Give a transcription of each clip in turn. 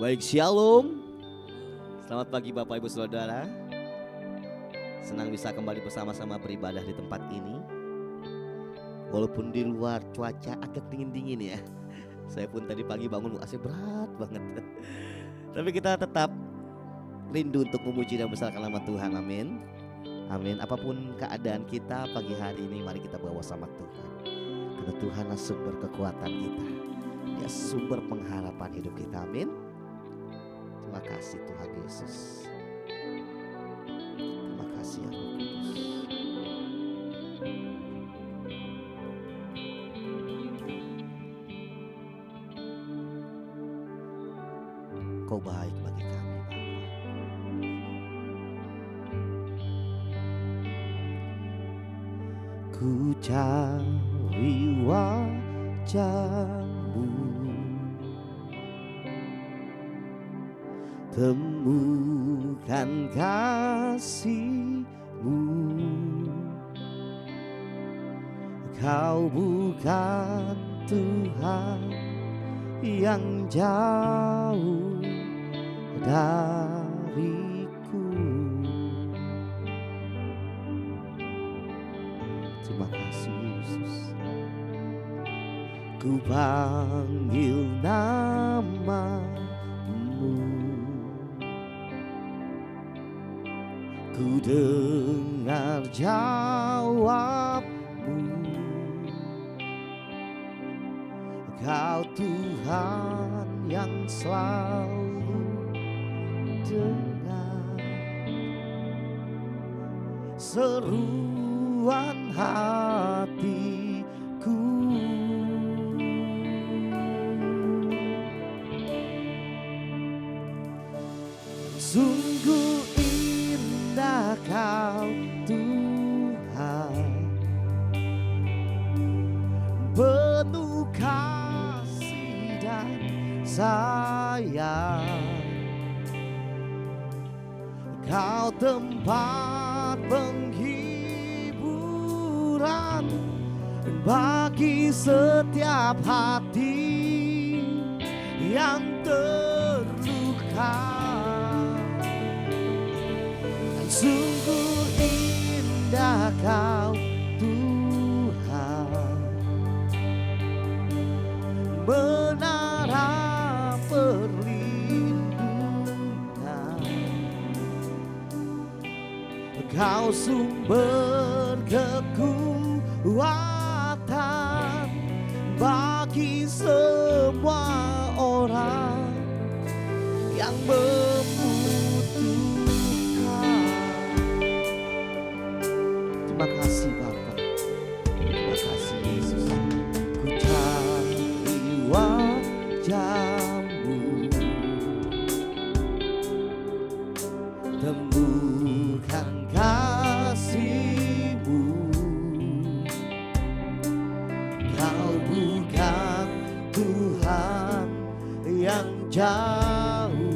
Baik, shalom. Selamat pagi Bapak Ibu Saudara. Senang bisa kembali bersama-sama beribadah di tempat ini. Walaupun di luar cuaca agak dingin-dingin ya. Saya pun tadi pagi bangun AC berat banget. Tapi kita tetap rindu untuk memuji dan membesarkan nama Tuhan. Amin. Amin. Apapun keadaan kita pagi hari ini, mari kita bawa sama Tuhan. Karena Tuhanlah sumber kekuatan kita. Dia sumber pengharapan hidup kita. Amin. Terima kasih Tuhan Yesus. Terima kasih ya Roh Kudus. Kau baik bagi kami Bapa. Ku cari wajah-Mu, temukan kasih-Mu. Kau bukan Tuhan yang jauh dariku. Terima kasih Yesus. Ku panggil nama-Mu, ku dengar jawab-Mu. Kau Tuhan yang selalu dengar seruan hatiku. Sungguh indah Kau Tuhan, penuh kasih dan sayang. Kau tempat penghiburan bagi setiap hati yang terluka. Sungguh indah Kau Tuhan, menara perlindungan. Kau sumber kekuatan bagi semua orang yang membutuhkan. Terima kasih Bapa, terima kasih Yesus. Ku cari wajah-Mu, temukan kasih-Mu. Kau bukan Tuhan yang jauh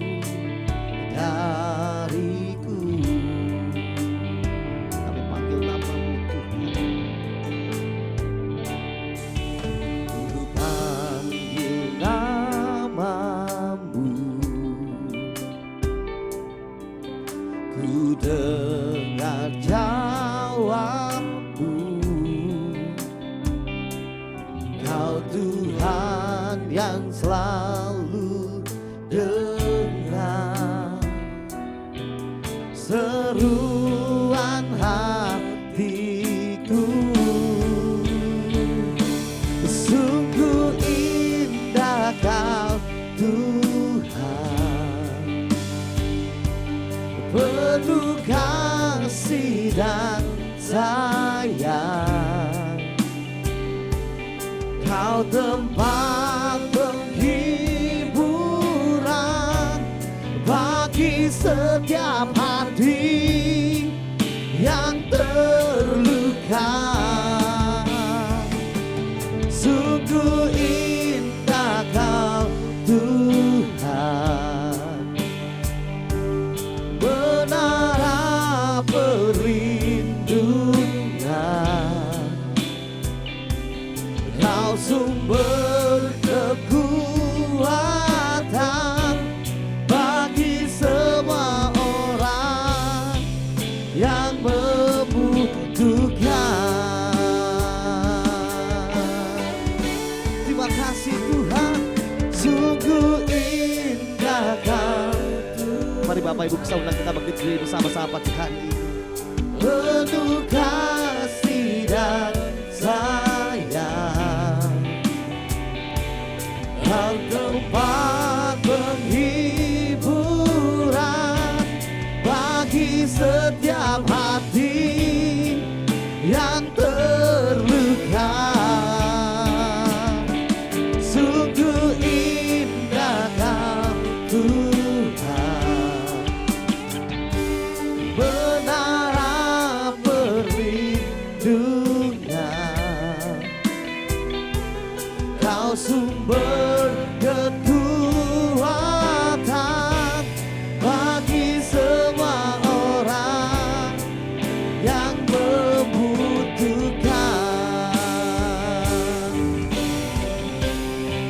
dariku. Kami panggil nama-Mu Tuhan. Ku panggil nama-Mu, ku dengar jawab-Mu. Kau Tuhan yang selalu dengar seruan hatiku. Sungguh indah Kau Tuhan, penuh kasih dan sayang. Kau tempat penghiburan bagi setiap hati yang terluka. Sungguh indah Kau Tuhan, menara perlindungan. Kau sumber kekuatan Terima kasih Tuhan, sungguh indah Kau. Mari Bapak Ibu kita undang kita berdiri bersama-sama pagi hari ini. Penuh kasih dan sayang, Kau tempat penghiburan bagi setiap hati yang terluka. Sungguh indah Kau Tuhan, menara perlindungan, Kau sumber kekuatan bagi semua orang yang membutuhkan.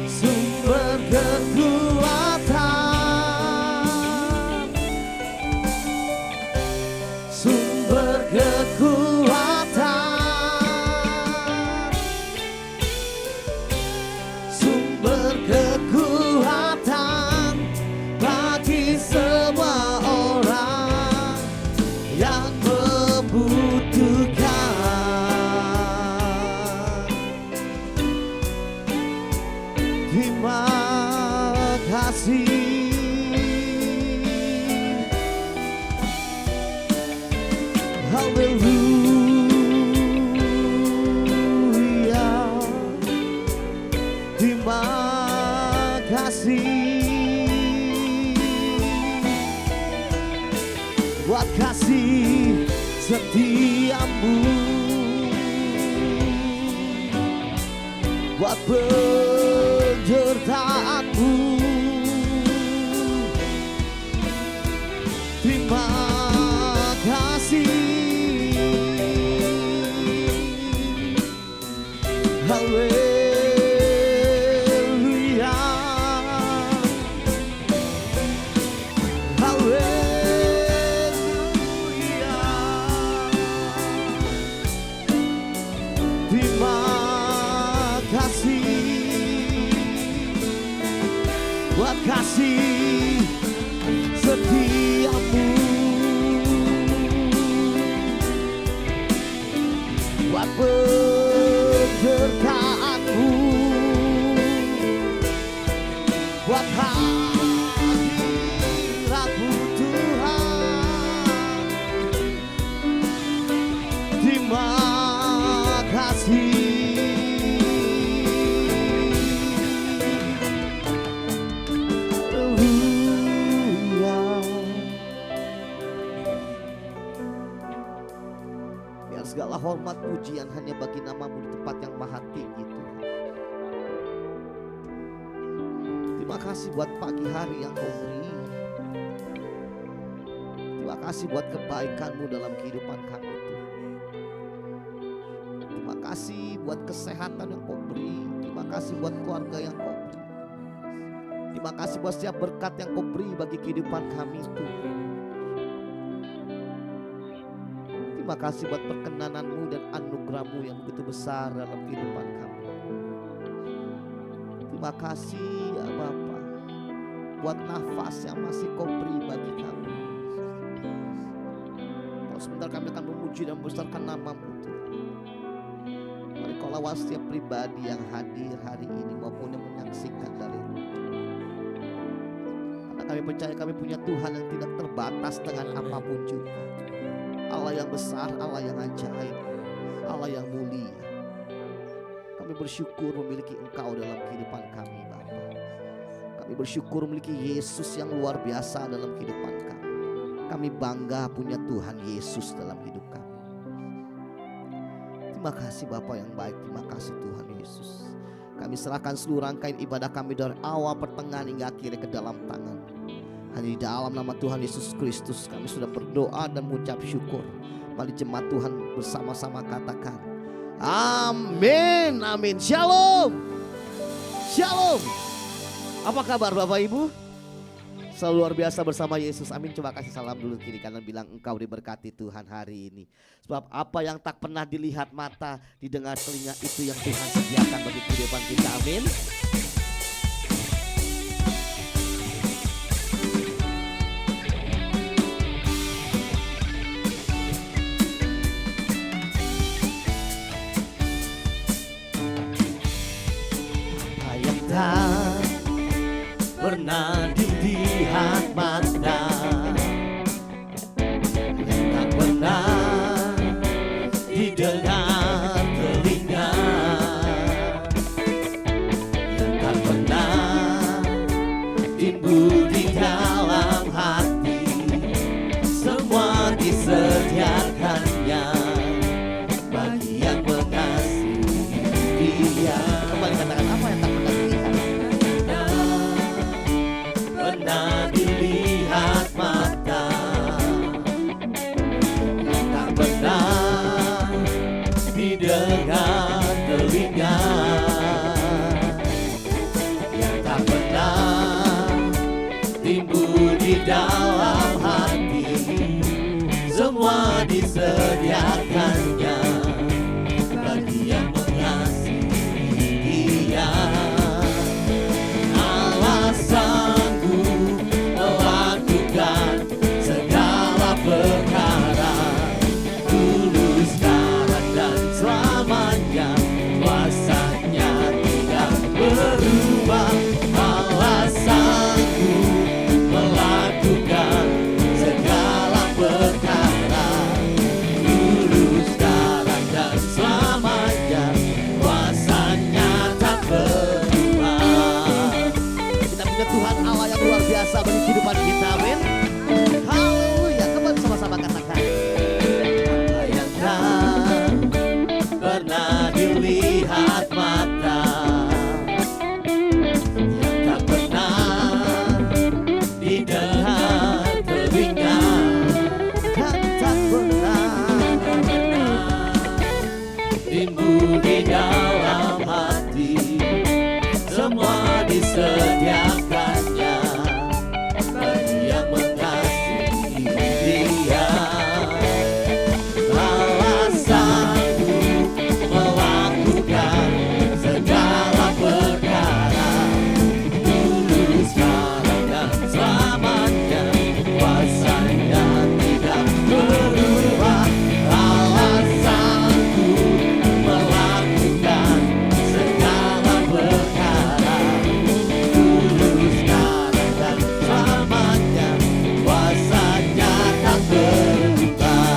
Sumber kekuatan, sumber kekuatan, sumber kekuatan bagi semua orang yang membutuhkan. Terima kasih. Haleluya. Terima kasih buat kasih setiamu, buat penyertaanmu. Terima kasih. Haleluya. Haleluya. Terima kasih buat kasih setiamu, buat penyertaanmu, buat hadiratmu Tuhan. Terima kasih. Haleluya. Biar segala hormat pujian hanya bagi namamu di tempat yang maha tinggi Tuhan. Terima kasih buat pagi hari yang Kau beri. Terima kasih buat kebaikan-Mu dalam kehidupan kami Tuhan. Terima kasih buat kesehatan yang Kau beri. Terima kasih buat keluarga yang Kau beri. Terima kasih buat setiap berkat yang Kau beri bagi kehidupan kami Tuhan. Terima kasih buat perkenanan-Mu dan anugerah-Mu yang begitu besar dalam kehidupan kami. Terima kasih ya Bapa buat nafas yang masih Kau beri bagi kami. Kalau sebentar kami akan memuji dan membesarkan nama-Mu Tuhan. Mari Kau lawan setiap pribadi yang hadir hari ini maupun yang menyaksikan dari rumah. Karena kami percaya kami punya Tuhan yang tidak terbatas dengan apapun juga. Allah yang besar, Allah yang ajaib, Allah yang mulia. Kami bersyukur memiliki Engkau dalam kehidupan kami Bapa. Kami bersyukur memiliki Yesus yang luar biasa dalam kehidupan kami. Kami bangga punya Tuhan Yesus dalam hidup kami. Terima kasih Bapa yang baik, terima kasih Tuhan Yesus. Kami serahkan seluruh rangkaian ibadah kami dari awal, pertengahan hingga akhirnya ke dalam tangan. Hanya di dalam nama Tuhan Yesus Kristus kami sudah berdoa dan mengucap syukur. Mari jemaat Tuhan bersama-sama katakan amin, amin. Shalom, shalom. Apa kabar Bapak Ibu? Selalu luar biasa bersama Yesus. Amin. Coba kasih salam dulu kiri kanan, bilang engkau diberkati Tuhan hari ini. Sebab apa yang tak pernah dilihat mata, didengar telinga, itu yang Tuhan sediakan bagi kehidupan kita. Amin. Apa yang tak pernah dilihat mata, yang tak pernah didengar telinga, yang tak pernah timbul di dalam hati, semua disediakannya bagi yang mengasihi Dia. Kembali katakan, apa yang tak pernah dilihat? Pernah dilihat mata, yang tak pernah didengar telinga, yang tak pernah timbul di dalam hati, semua disediakannya bagi yang mengasihi Dia. Allah sanggup melakukan segala perkara, dulu, sekarang, dan selamanya. Kuasanya tidak berubah. Allah sanggup melakukan segala perkara, dulu, sekarang, dan selamanya. Kuasanya tak berubah. Kita punya Tuhan Allah yang luar biasa bagi kehidupan kita, amin. Haleluya. Kembali sama-sama katakan, apa yang tak pernah dilihat mata, yang tak pernah didengar telinga, dan tak pernah timbul di dalam hati, semua disediakannya bagi yang mengasihi Dia. Allah sanggup melakukan segala perkara, dulu, sekarang, dan selamanya. Kuasanya tidak berubah. Allah sanggup melakukan segala perkara, dulu, sekarang, dan selamanya. Kuasanya tak berubah.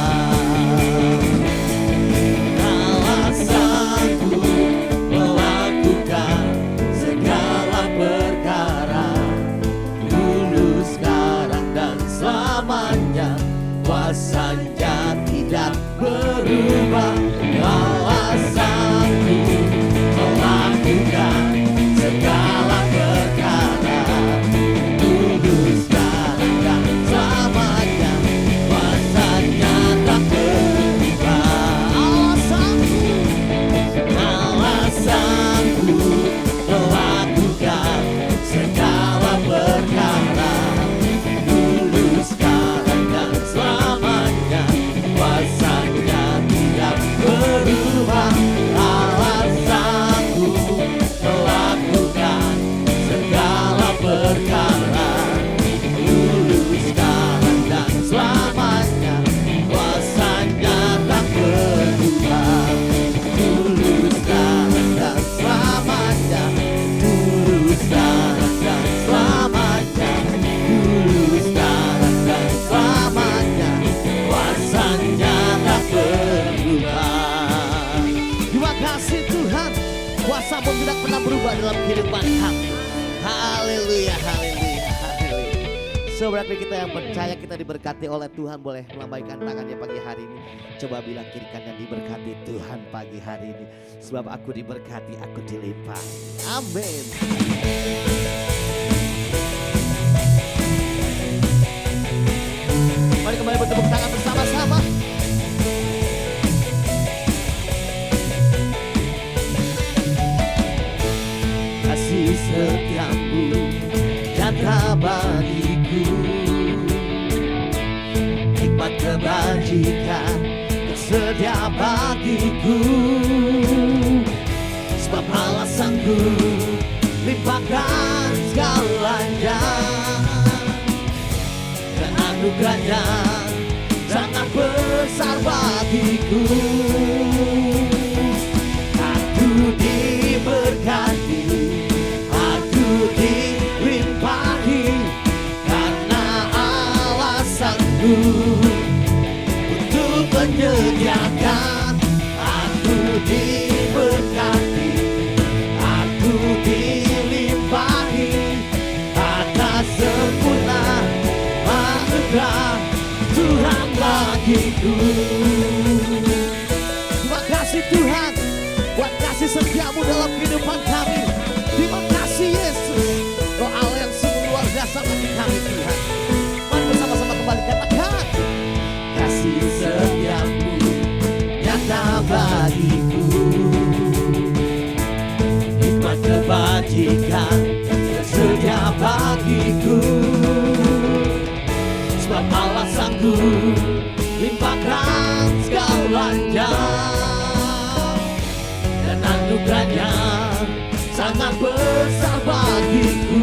Allah sanggup melakukan segala perkara, dulu, sekarang, dan selamanya. Kuasanya tidak berubah. Allah sanggup melakukan segala perkara, dulu, sekarang, dan selamanya. Kuasanya tak berubah. Allah sanggup melakukan segala perkara, dulu, sekarang, dan selamanya. Kuasanya tidak berubah. Allah sanggup melakukan segala perkara, dulu, sekarang, dan selamanya. Kuasanya tak berubah. Dulu, sekarang, dan selamanya. Dulu, sekarang, dan selamanya. Dulu, sekarang, dan selamanya. Kuasanya tak berubah. Terima kasih Tuhan, kuasa-Mu tidak pernah berubah dalam kehidupan kami. Haleluya, haleluya, haleluya. Saudara kita yang percaya kita diberkati oleh Tuhan, boleh melambaikan tangannya pagi hari ini. Coba bilang kiri kanan, diberkati Tuhan pagi hari ini. Sebab aku diberkati, aku dilimpahi. Amin. Mari kembali bertepuk tangan bersama-sama. Kasih setiamu nyata bagiku, hikmat kebajikan tersedia bagiku. Sebab Allah sang bagiku, limpahkan segalanya. Dan anugerahnya sangat besar bagiku. Aku diberkati, aku dilimpahi, karena alasanku untuk menyediakan. Aku diberkati, aku dilimpahi, atas sempurna anugerah Tuhan bagiku. Terima kasih Tuhan buat kasih setiamu dalam kehidupan kami. Terima kasih Yesus, Roh Allah yang sungguh luar biasa bagi kami Tuhan. Mari bersama-sama kembali katakan, kasih setiamu nyata bagiku, hikmat kebajikan tersedia bagiku. Sebab Allah sanggup limpahkan segalanya, dan anugerahnya sangat besar bagiku.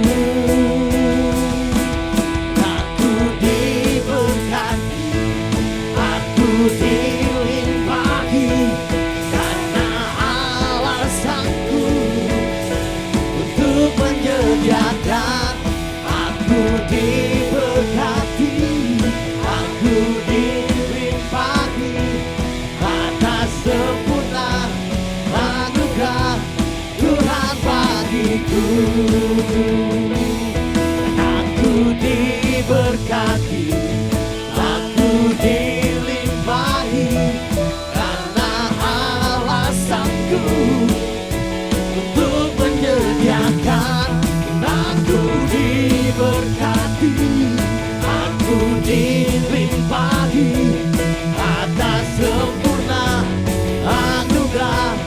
Aku diberkati, aku dilimpahi, karena alasanku untuk menyediakan. Aku diberkati, aku dilimpahi, atas sempurna anugerah Tuhan bagiku. Aku diberkati, aku dilimpahi, karena alasanku untuk menyediakan. Aku diberkati, aku dilimpahi, atas sempurna anugerah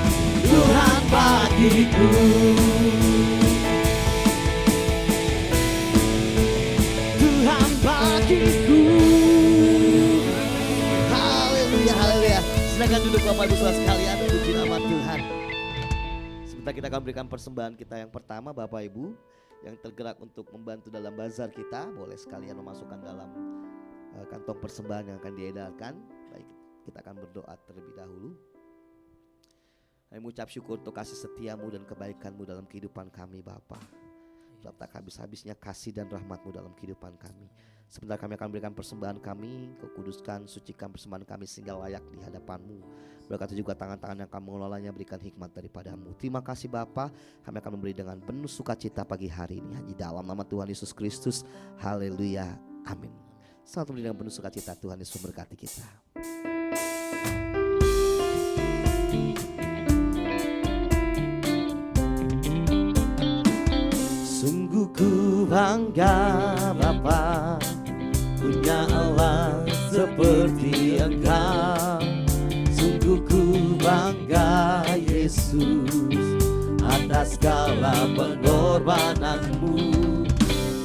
Tuhan bagiku. Tuhan bagiku. Haleluya, haleluya. Silakan duduk Bapak Ibu Saudara sekalian, puji nama Tuhan. Sebentar kita akan berikan persembahan kita yang pertama. Bapak Ibu yang tergerak untuk membantu dalam bazar kita, boleh sekalian memasukkan dalam kantong persembahan yang akan diedarkan. Baik, kita akan berdoa terlebih dahulu. Kami mengucap syukur untuk kasih setiamu dan kebaikanmu dalam kehidupan kami Bapa. Sebab tak habis-habisnya kasih dan rahmatmu dalam kehidupan kami. Sebentar kami akan berikan persembahan kami, kau kuduskan, sucikan persembahan kami sehingga layak di hadapanmu. Berkati juga tangan-tangan yang akan mengelolanya, berikan hikmat daripadamu. Terima kasih Bapa, kami akan memberi dengan penuh sukacita pagi hari ini. Hanya dalam nama Tuhan Yesus Kristus, haleluya, amin. Selamat memberi dengan penuh sukacita, Tuhan Yesus memberkati kita. Sungguh ku bangga Bapa, punya Allah seperti Engkau. Sungguh ku bangga Yesus atas segala pengorbananmu.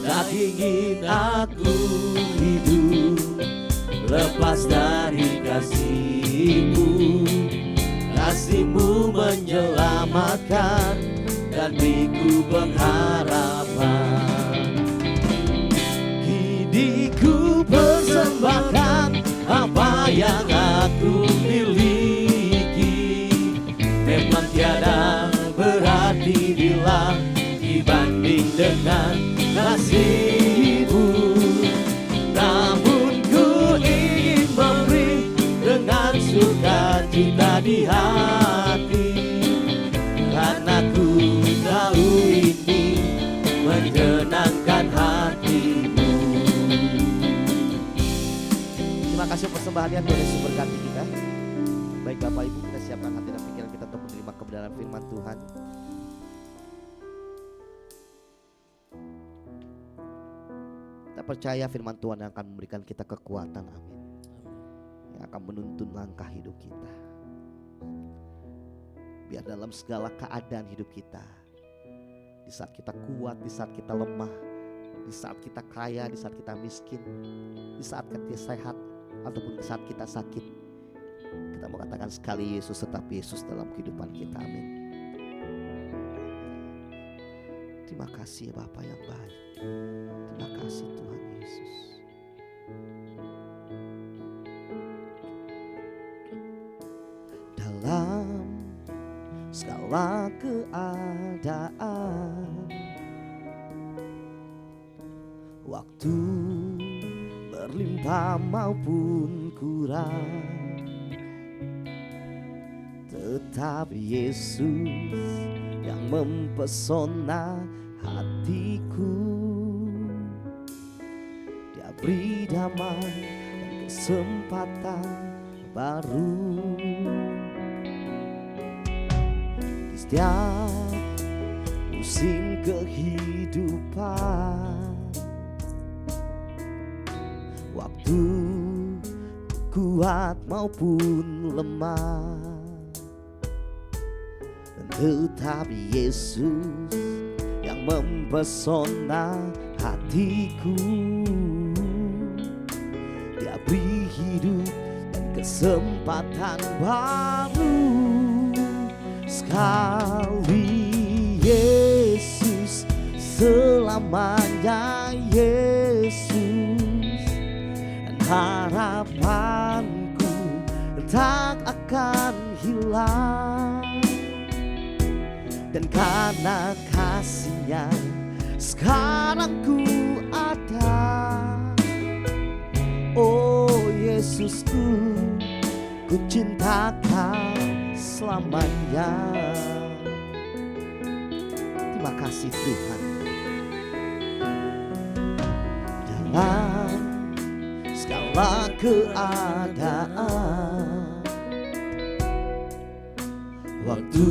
Tak ingin aku hidup lepas dari kasih-Mu. Kasih-Mu menyelamatkan dan beriku pengharapan. Hidupku persembahkan apa yang aku miliki. Memang tiada berarti bila dibanding dengan kasih-Mu. Namun ku ingin memberi dengan sukacita di hati, karena ku tahu ini menyenangkan hati-Mu. Terima kasih persembahannya, Tuhan Yesus berkati kita. Baik Bapak Ibu, kita siapkan hati dan pikiran kita untuk menerima kebenaran firman Tuhan. Kita percaya firman Tuhan yang akan memberikan kita kekuatan, amin, yang akan menuntun langkah hidup kita. Biar dalam segala keadaan hidup kita, di saat kita kuat, di saat kita lemah, di saat kita kaya, di saat kita miskin, di saat kita sehat, ataupun di saat kita sakit, kita mau katakan sekali Yesus tetap Yesus dalam kehidupan kita, amin. Terima kasih ya Bapa yang baik. Terima kasih Tuhan Yesus. Dalam segala keadaan, waktu berlimpah maupun kurang, tetap Yesus yang mempesona hatiku. Dia beri damai dan kesempatan baru di setiap musim kehidupan. Waktu kuat maupun lemah, dan tetap Yesus yang mempesona hatiku. Dia beri hidup dan kesempatan baru. Sekali Yesus, selamanya Yesus, dan harapanku tak akan hilang. Dan karena kasih-Nya sekarang ku ada. Oh Yesusku, ku cinta Kau selamanya. Terima kasih Tuhan. Dalam segala keadaan, waktu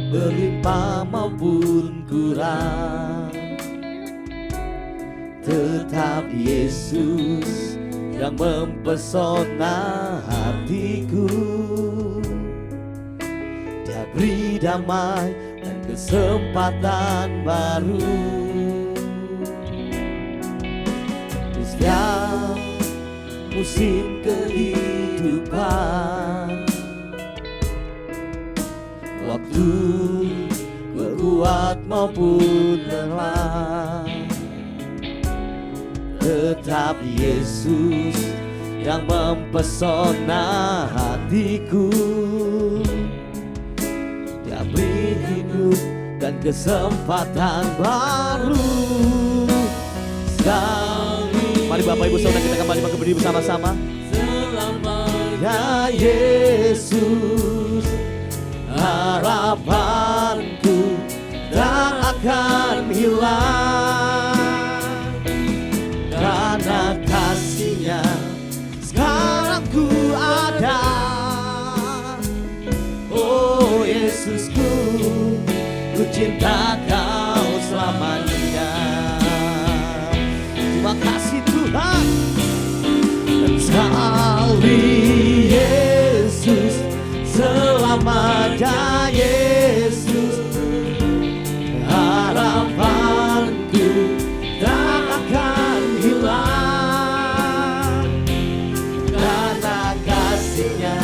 berlimpah maupun kurang, tetap Yesus yang mempesona hatiku. Dia beri damai dan kesempatan baru di setiap musim kehidupan. Waktu kuat maupun lelah, tetap Yesus yang mempesona hatiku. Dia beri hidup dan kesempatan baru. Mari Bapak Ibu Saudara kita kembali berdiri bersama-sama. Selamanya Yesus, harapanku tak akan hilang. Karena kasih-Nya sekarang ku ada. Oh Yesusku, ku cinta Kau selamanya. Terima kasih Tuhan. Dan sekali Yesus, selamanya Yesus, harapanku tak akan hilang. Karena kasih-Nya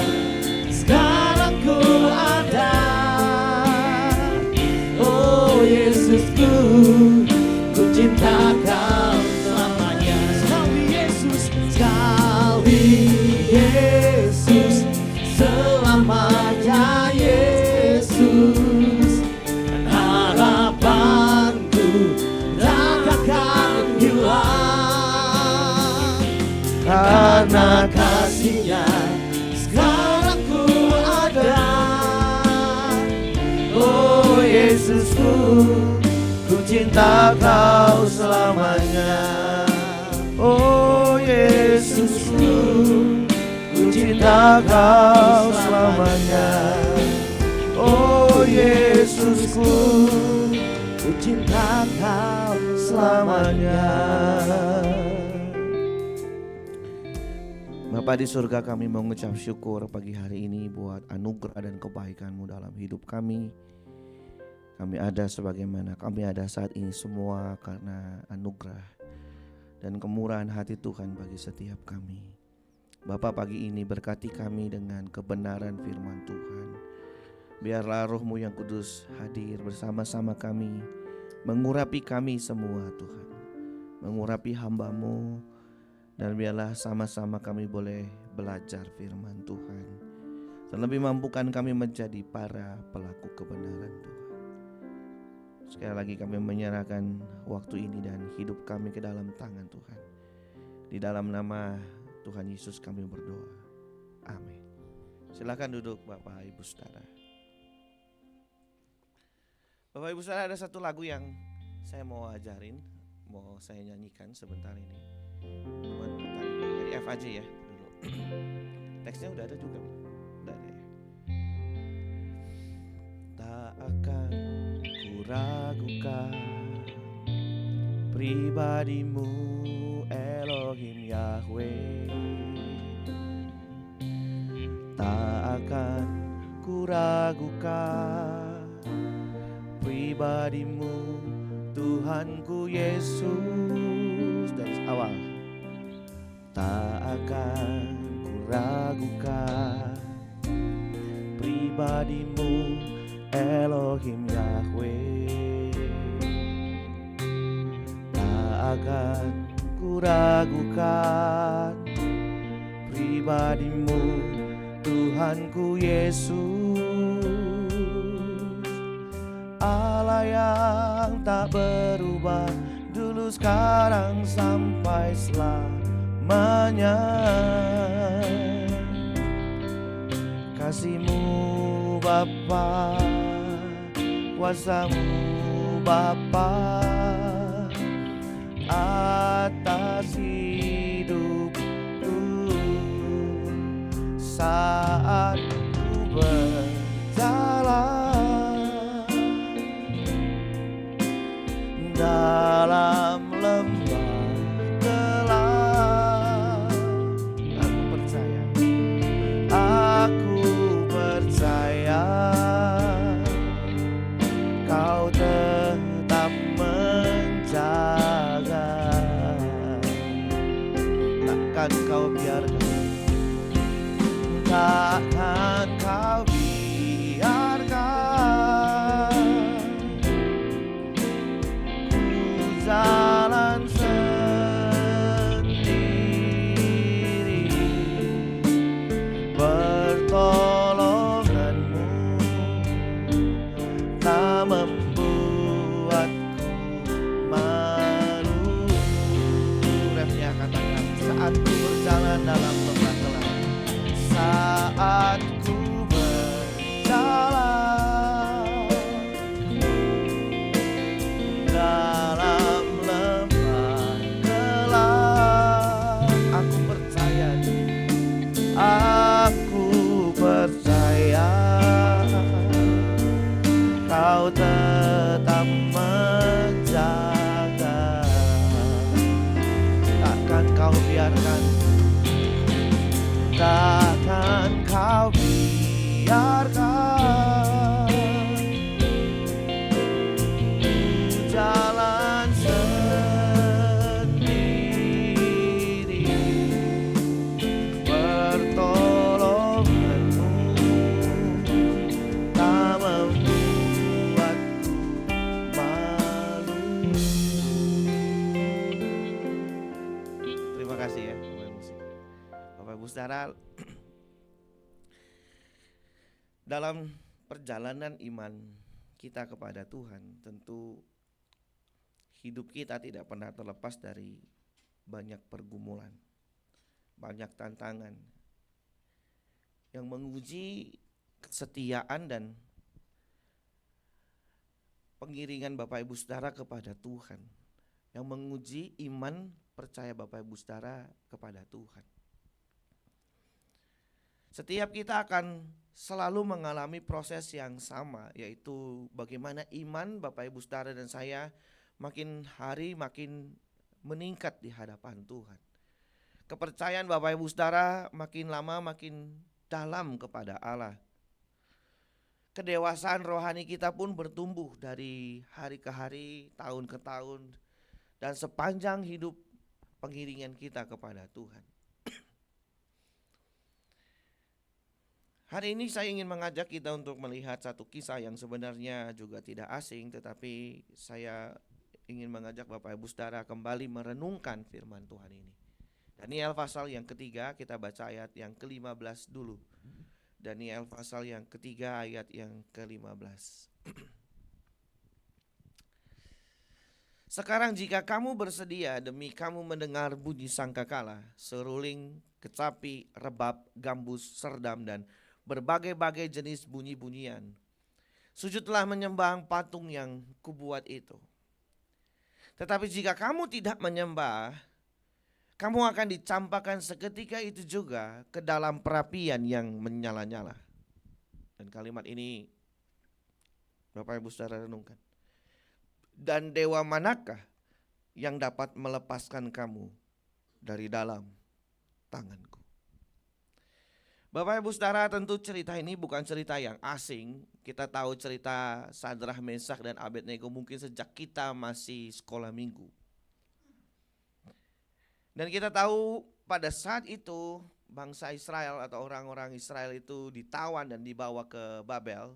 sekarang ku ada. Oh Yesusku, ku cinta Kau selamanya. Sekali Yesus, sekali Yesus, selamanya Yesus, dan harapanku tak akan hilang. Karena kasih-Nya sekarang ku ada. Oh Yesusku, ku cinta Kau selamanya. Oh Yesusku, ku cinta Kau selamanya. Oh Yesusku, ku cinta Kau selamanya. Bapa di surga, kami mengucap syukur pagi hari ini buat anugerah dan kebaikan-Mu dalam hidup kami. Kami ada sebagaimana kami ada saat ini semua karena anugerah dan kemurahan hati Tuhan bagi setiap kami. Bapa, pagi ini berkati kami dengan kebenaran firman Tuhan. Biarlah Roh-Mu yang kudus hadir bersama-sama kami, mengurapi kami semua Tuhan, mengurapi hamba-Mu, dan biarlah sama-sama kami boleh belajar firman Tuhan, terlebih mampukan kami menjadi para pelaku kebenaran Tuhan. Sekali lagi kami menyerahkan waktu ini dan hidup kami ke dalam tangan Tuhan. Di dalam nama Tuhan Yesus kami berdoa. Amin. Silakan duduk Bapak Ibu Saudara. Bapak Ibu Saudara, ada satu lagu yang saya mau ajarin, mau saya nyanyikan sebentar ini. Cuman dari F aja ya dulu. Teksnya udah ada juga, udah ada ya. Tak akan ku ragukan pribadi-Mu Elohim Yahweh. Tak akan ku ragukan pribadi-Mu Tuhanku Yesus. Dari awal. Tak akan ku ragukan pribadi-Mu Elohim Yahweh. Tak akan ku ragukan pribadi-Mu Tuhanku Yesus. Allah yang tak berubah, dulu sekarang sampai selamanya. Kasih-Mu Bapa, kuasa-Mu Bapa atas hidupku saat ku berjalan dalam lembah gelap. Aku percaya Kau tetap menjaga. Takkan Kau biarkan, takkan Kau biarkan ku jalan sendiri. Pertolongan-Mu tak membuatku malu. Refnya katakan, saat ku berjalan dalam lembah gelap, saat ku berjalan dalam lembah gelap, aku percaya, aku percaya Kau tetap menjaga. Takkan Kau biarkan, takkan Kau biarkan ku jalan sendiri. Pertolongan-Mu tak membuatku malu. Terima kasih ya pemain musik. Bapak Ibu Saudara, dalam perjalanan iman kita kepada Tuhan, tentu hidup kita tidak pernah terlepas dari banyak pergumulan, banyak tantangan yang menguji kesetiaan dan pengiringan Bapak Ibu Saudara kepada Tuhan, yang menguji iman percaya Bapak Ibu Saudara kepada Tuhan. Setiap kita akan selalu mengalami proses yang sama, yaitu bagaimana iman Bapak Ibu Saudara dan saya makin hari makin meningkat di hadapan Tuhan. Kepercayaan Bapak Ibu Saudara makin lama makin dalam kepada Allah. Kedewasaan rohani kita pun bertumbuh dari hari ke hari, tahun ke tahun, dan sepanjang hidup pengiringan kita kepada Tuhan. Hari ini saya ingin mengajak kita untuk melihat satu kisah yang sebenarnya juga tidak asing, tetapi saya ingin mengajak Bapak Ibu Saudara kembali merenungkan firman Tuhan ini. Daniel pasal yang ketiga, kita baca ayat yang ke-15 dulu. Daniel pasal yang ketiga ayat yang ke-15. Sekarang jika kamu bersedia demi kamu mendengar bunyi sangkakala, seruling, kecapi, rebab, gambus, serdam, dan berbagai-bagai jenis bunyi-bunyian, sujudlah menyembah patung yang kubuat itu. Tetapi jika kamu tidak menyembah, kamu akan dicampakkan seketika itu juga ke dalam perapian yang menyala-nyala. Dan kalimat ini Bapak Ibu Saudara renungkan. Dan dewa manakah yang dapat melepaskan kamu dari dalam tanganku? Bapak Ibu Saudara, tentu cerita ini bukan cerita yang asing. Kita tahu cerita Sadrah, Mesak, dan Abednego mungkin sejak kita masih sekolah minggu. Dan kita tahu pada saat itu bangsa Israel atau orang-orang Israel itu ditawan dan dibawa ke Babel.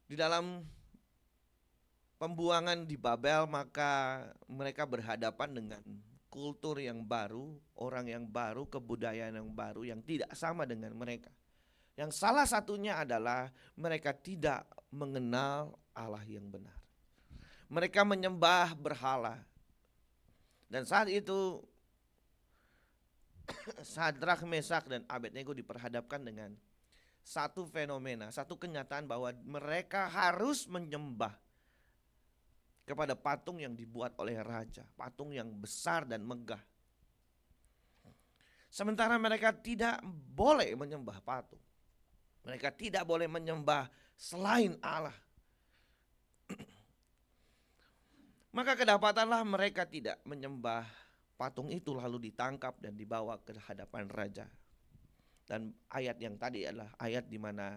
Di dalam pembuangan di Babel, maka mereka berhadapan dengan kultur yang baru, orang yang baru, kebudayaan yang baru yang tidak sama dengan mereka. Yang salah satunya adalah mereka tidak mengenal Allah yang benar. Mereka menyembah berhala. Dan saat itu Sadrah, Mesak, dan Abednego diperhadapkan dengan satu fenomena, satu kenyataan bahwa mereka harus menyembah kepada patung yang dibuat oleh raja, patung yang besar dan megah. Sementara mereka tidak boleh menyembah patung. Mereka tidak boleh menyembah selain Allah. Maka kedapatanlah mereka tidak menyembah patung itu, lalu ditangkap dan dibawa ke hadapan raja. Dan ayat yang tadi adalah ayat di mana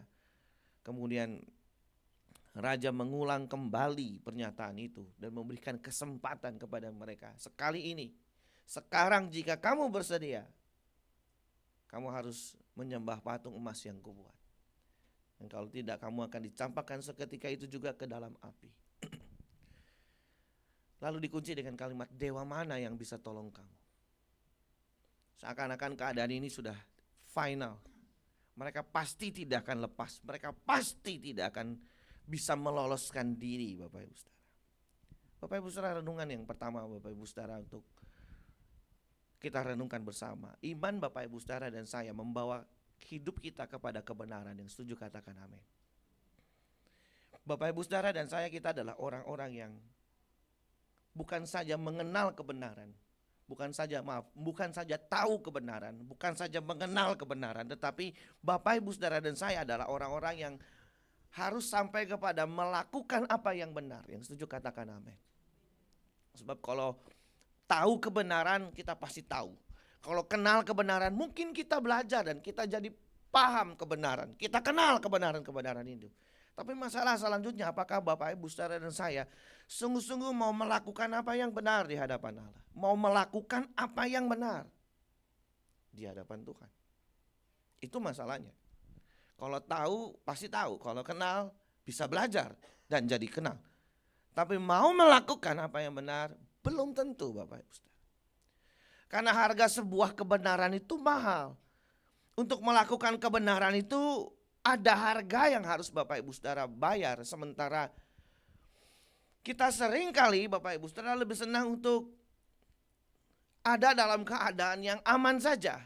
kemudian raja mengulang kembali pernyataan itu dan memberikan kesempatan kepada mereka. Sekali ini, sekarang jika kamu bersedia, kamu harus menyembah patung emas yang kubuat. Dan kalau tidak, kamu akan dicampakkan seketika itu juga ke dalam api. Lalu dikunci dengan kalimat, dewa mana yang bisa tolong kamu? Seakan-akan keadaan ini sudah final. Mereka pasti tidak akan lepas. Mereka pasti tidak akan bisa meloloskan diri, Bapak Ibu Saudara. Bapak Ibu Saudara, renungan yang pertama Bapak Ibu Saudara untuk kita renungkan bersama. Iman Bapak Ibu Saudara dan saya membawa hidup kita kepada kebenaran. Yang setuju katakan amin. Bapak Ibu Saudara dan saya, kita adalah orang-orang yang bukan saja mengenal kebenaran, bukan saja tahu kebenaran, bukan saja mengenal kebenaran, tetapi Bapak Ibu Saudara dan saya adalah orang-orang yang harus sampai kepada melakukan apa yang benar. Yang setuju katakan amin. Sebab kalau tahu kebenaran, kita pasti tahu. Kalau kenal kebenaran, mungkin kita belajar dan kita jadi paham kebenaran. Kita kenal kebenaran itu. Tapi masalah selanjutnya, apakah Bapak Ibu Saudara dan saya sungguh-sungguh mau melakukan apa yang benar di hadapan Allah? Mau melakukan apa yang benar di hadapan Tuhan? Itu masalahnya. Kalau tahu pasti tahu, kalau kenal bisa belajar dan jadi kenal. Tapi mau melakukan apa yang benar belum tentu, Bapak Ibu Saudara. Karena harga sebuah kebenaran itu mahal. Untuk melakukan kebenaran itu ada harga yang harus Bapak Ibu Saudara bayar. Sementara kita sering kali Bapak Ibu Saudara lebih senang untuk ada dalam keadaan yang aman saja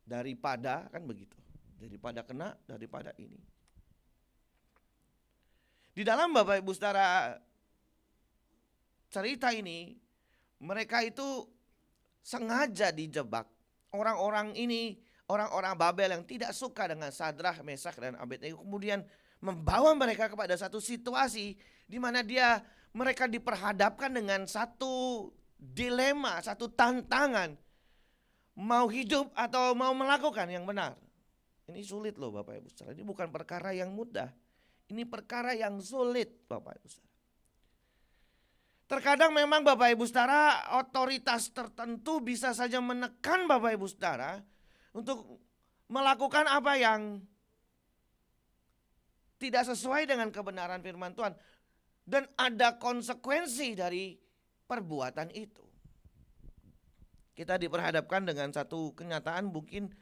daripada, kan begitu, daripada kena, daripada ini. Di dalam Bapak Ibu Saudara cerita ini, mereka itu sengaja dijebak. Orang-orang ini, orang-orang Babel yang tidak suka dengan Sadrah, Mesak, dan Abednego, kemudian membawa mereka kepada satu situasi di mana mereka diperhadapkan dengan satu dilema, satu tantangan. Mau hidup atau mau melakukan yang benar. Ini sulit loh Bapak Ibu Saudara. Ini bukan perkara yang mudah. Ini perkara yang sulit Bapak Ibu Saudara. Terkadang memang Bapak Ibu Saudara, otoritas tertentu bisa saja menekan Bapak Ibu Saudara untuk melakukan apa yang tidak sesuai dengan kebenaran firman Tuhan. Dan ada konsekuensi dari perbuatan itu. Kita diperhadapkan dengan satu kenyataan mungkin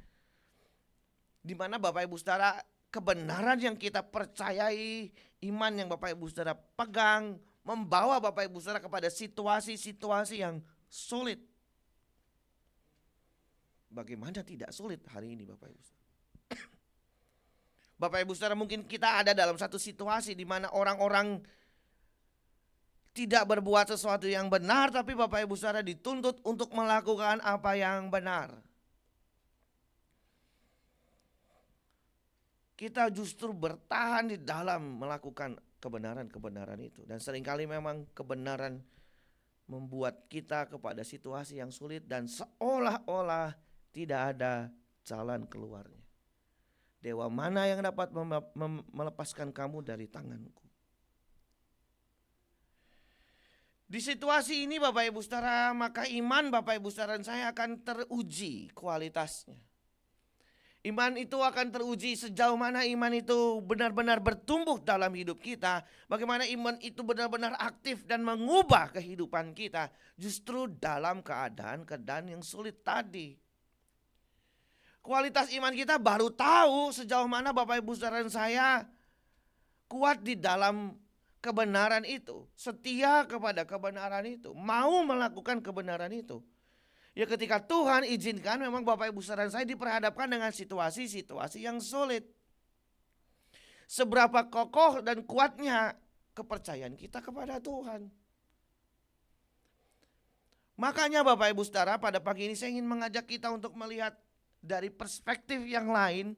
di mana Bapak Ibu Saudara, kebenaran yang kita percayai, iman yang Bapak Ibu Saudara pegang, membawa Bapak Ibu Saudara kepada situasi-situasi yang sulit. Bagaimana tidak sulit hari ini Bapak Ibu Saudara? Bapak Ibu Saudara, mungkin kita ada dalam satu situasi di mana orang-orang tidak berbuat sesuatu yang benar, tapi Bapak Ibu Saudara dituntut untuk melakukan apa yang benar. Kita justru bertahan di dalam melakukan kebenaran-kebenaran itu. Dan seringkali memang kebenaran membuat kita kepada situasi yang sulit dan seolah-olah tidak ada jalan keluarnya. Dewa mana yang dapat melepaskan kamu dari tanganku? Di situasi ini Bapak Ibu Saudara, maka iman Bapak Ibu Saudara dan saya akan teruji kualitasnya. Iman itu akan teruji sejauh mana iman itu benar-benar bertumbuh dalam hidup kita. Bagaimana iman itu benar-benar aktif dan mengubah kehidupan kita justru dalam keadaan-keadaan yang sulit tadi. Kualitas iman kita baru tahu sejauh mana Bapak Ibu Saudara dan saya kuat di dalam kebenaran itu, setia kepada kebenaran itu, mau melakukan kebenaran itu. Ya ketika Tuhan izinkan memang Bapak Ibu Saudara dan saya diperhadapkan dengan situasi-situasi yang sulit. Seberapa kokoh dan kuatnya kepercayaan kita kepada Tuhan. Makanya Bapak Ibu Saudara, pada pagi ini saya ingin mengajak kita untuk melihat dari perspektif yang lain.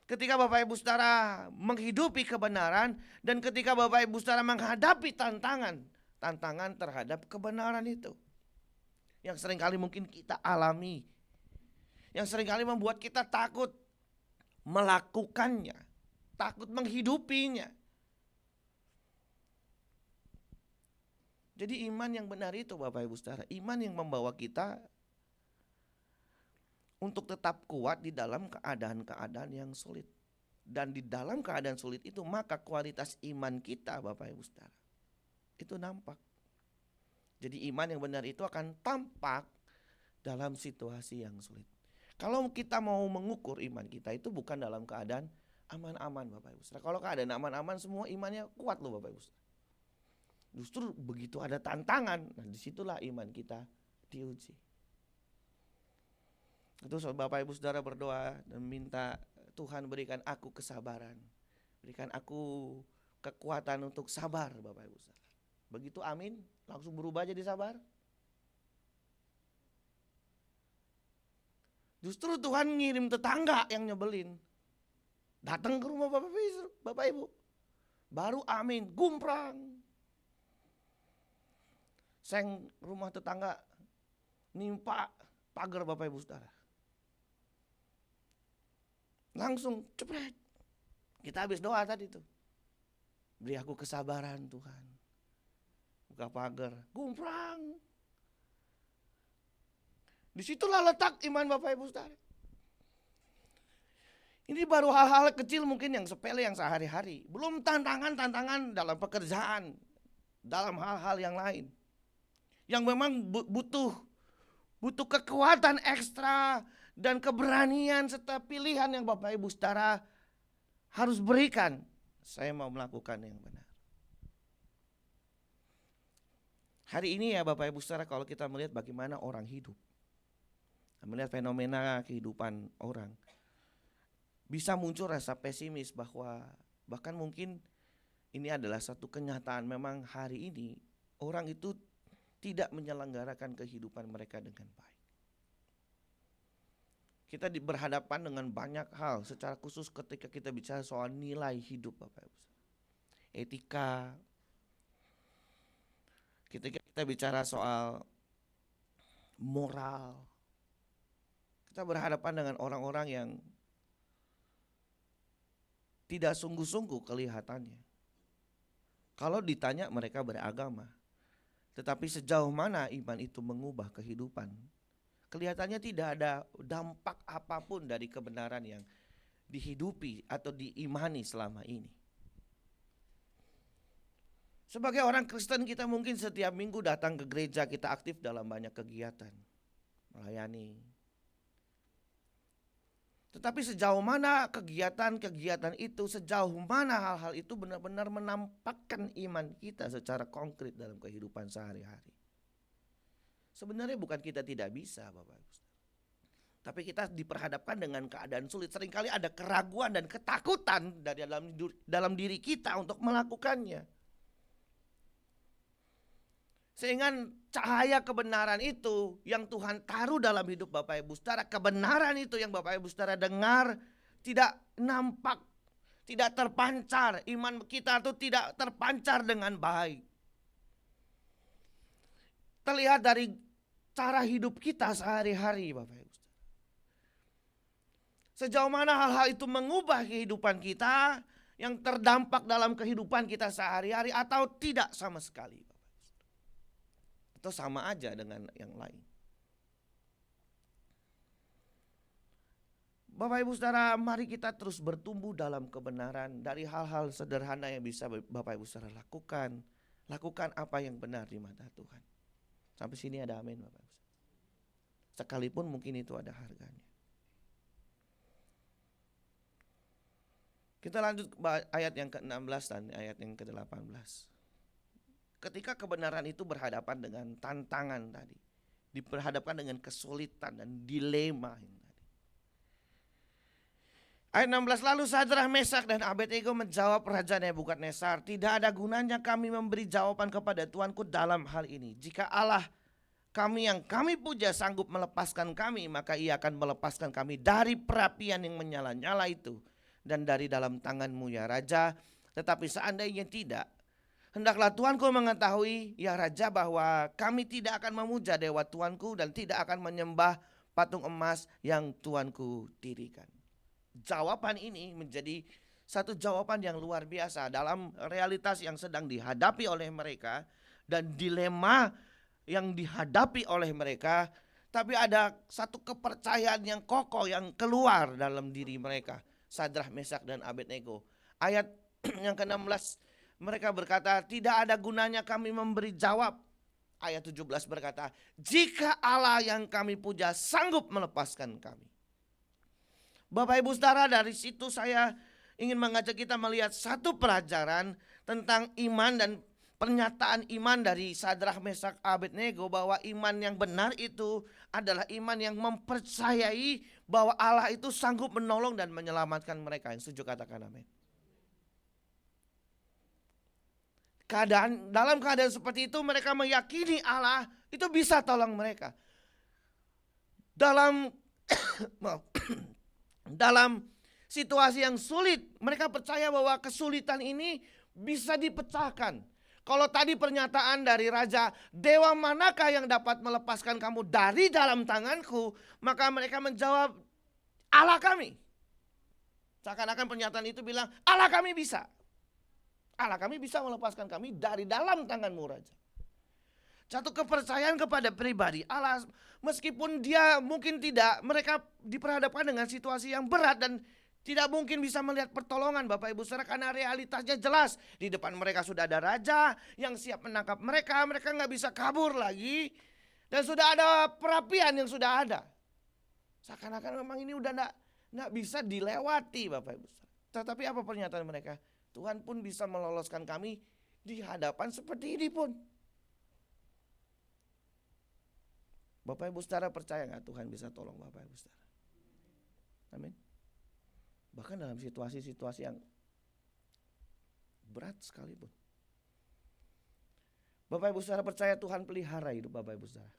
Ketika Bapak Ibu Saudara menghidupi kebenaran dan ketika Bapak Ibu Saudara menghadapi tantangan terhadap kebenaran itu. Yang seringkali mungkin kita alami. Yang seringkali membuat kita takut melakukannya, takut menghidupinya. Jadi iman yang benar itu Bapak Ibu Saudara, iman yang membawa kita untuk tetap kuat di dalam keadaan-keadaan yang sulit. Dan di dalam keadaan sulit itu maka kualitas iman kita Bapak Ibu Saudara itu nampak. Jadi iman yang benar itu akan tampak dalam situasi yang sulit. Kalau kita mau mengukur iman kita itu bukan dalam keadaan aman-aman Bapak Ibu Saudara. Kalau keadaan aman-aman semua imannya kuat loh Bapak Ibu Saudara. Justru begitu ada tantangan, nah disitulah iman kita diuji. Itu Bapak Ibu Saudara berdoa dan minta Tuhan berikan aku kesabaran. Berikan aku kekuatan untuk sabar Bapak Ibu Saudara. Begitu amin, langsung berubah jadi sabar. Justru Tuhan ngirim tetangga yang nyebelin. Datang ke rumah Bapak Ibu. Baru amin, gumprang. Seng rumah tetangga nimpa pagar Bapak Ibu Saudara. Langsung cepret. Kita habis doa tadi tuh. Beri aku kesabaran Tuhan. Buka pagar, gumprang. Disitulah letak iman Bapak Ibu Saudara. Ini baru hal-hal kecil mungkin yang sepele yang sehari-hari. Belum tantangan-tantangan dalam pekerjaan. Dalam hal-hal yang lain. Yang memang butuh kekuatan ekstra dan keberanian serta pilihan yang Bapak Ibu Saudara harus berikan. Saya mau melakukan yang benar. Hari ini ya Bapak Ibu Saudara, kalau kita melihat bagaimana orang hidup, melihat fenomena kehidupan orang, bisa muncul rasa pesimis bahwa bahkan mungkin ini adalah satu kenyataan memang hari ini orang itu tidak menyelenggarakan kehidupan mereka dengan baik. Kita berhadapan dengan banyak hal, secara khusus ketika kita bicara soal nilai hidup Bapak Ibu. Etika. Ketika kita bicara soal moral. Kita berhadapan dengan orang-orang yang tidak sungguh-sungguh kelihatannya. Kalau ditanya mereka beragama. Tetapi sejauh mana iman itu mengubah kehidupan, kelihatannya tidak ada dampak apapun dari kebenaran yang dihidupi atau diimani selama ini. Sebagai orang Kristen kita mungkin setiap minggu datang ke gereja, kita aktif dalam banyak kegiatan, melayani. Tetapi sejauh mana kegiatan-kegiatan itu, sejauh mana hal-hal itu benar-benar menampakkan iman kita secara konkret dalam kehidupan sehari-hari. Sebenarnya bukan kita tidak bisa, Bapak Ibu. Tapi kita diperhadapkan dengan keadaan sulit. Seringkali ada keraguan dan ketakutan dari dalam diri kita untuk melakukannya. Sehingga cahaya kebenaran itu yang Tuhan taruh dalam hidup Bapak Ibu Saudara, kebenaran itu yang Bapak Ibu Saudara dengar tidak nampak, tidak terpancar. Iman kita itu tidak terpancar dengan baik. Terlihat dari cara hidup kita sehari-hari, Bapak Ibu. Sejauh mana hal-hal itu mengubah kehidupan kita, yang terdampak dalam kehidupan kita sehari-hari atau tidak sama sekali, Bapak Ibu. Atau sama aja dengan yang lain. Bapak Ibu Saudara, mari kita terus bertumbuh dalam kebenaran dari hal-hal sederhana yang bisa Bapak Ibu Saudara lakukan. Lakukan apa yang benar di mata Tuhan. Sampai sini ada amin, Bapak Ibu. Sekalipun mungkin itu ada harganya. Kita lanjut ke ayat yang ke-16 dan ayat yang ke-18. Ketika kebenaran itu berhadapan dengan tantangan tadi, diperhadapkan dengan kesulitan dan dilema ini tadi. Ayat 16, lalu Sadrak, Mesak dan Abednego menjawab Raja Nebukadnezar, tidak ada gunanya kami memberi jawaban kepada Tuanku dalam hal ini. Jika Allah kami yang kami puja sanggup melepaskan kami, maka ia akan melepaskan kami dari perapian yang menyala-nyala itu dan dari dalam tanganmu ya Raja. Tetapi seandainya tidak, hendaklah Tuanku mengetahui ya Raja bahwa kami tidak akan memuja dewa Tuanku dan tidak akan menyembah patung emas yang Tuanku dirikan. Jawaban ini menjadi satu jawaban yang luar biasa dalam realitas yang sedang dihadapi oleh mereka dan dilema yang dihadapi oleh mereka. Tapi ada satu kepercayaan yang kokoh yang keluar dalam diri mereka. Sadrak, Mesak dan Abednego. Ayat yang ke-16 mereka berkata, tidak ada gunanya kami memberi jawab. Ayat 17 berkata, jika Allah yang kami puja sanggup melepaskan kami. Bapak Ibu Saudara, dari situ saya ingin mengajak kita melihat satu pelajaran tentang iman dan pernyataan iman dari Sadrak, Mesak, Abednego, bahwa iman yang benar itu adalah iman yang mempercayai bahwa Allah itu sanggup menolong dan menyelamatkan mereka. Yang setuju katakan amin. Dalam keadaan seperti itu mereka meyakini Allah itu bisa tolong mereka. Dalam situasi yang sulit, mereka percaya bahwa kesulitan ini bisa dipecahkan. Kalau tadi pernyataan dari raja, dewa manakah yang dapat melepaskan kamu dari dalam tanganku? Maka mereka menjawab, Allah kami. Seakan-akan pernyataan itu bilang, Allah kami bisa. Allah kami bisa melepaskan kami dari dalam tanganmu Raja. Satu kepercayaan kepada pribadi Allah, meskipun dia mungkin tidak, mereka diperhadapkan dengan situasi yang berat dan tidak mungkin bisa melihat pertolongan Bapak Ibu Saudara, karena realitasnya jelas. Di depan mereka sudah ada raja yang siap menangkap mereka. Mereka gak bisa kabur lagi. Dan sudah ada perapian yang sudah ada. Seakan-akan memang ini udah gak bisa dilewati Bapak Ibu Saudara. Tetapi apa pernyataan mereka? Tuhan pun bisa meloloskan kami di hadapan seperti ini pun. Bapak Ibu Saudara percaya gak Tuhan bisa tolong Bapak Ibu Saudara? Amin. Bahkan dalam situasi-situasi yang berat sekalipun. Bapak Ibu Saudara percaya Tuhan pelihara hidup Bapak Ibu Saudara.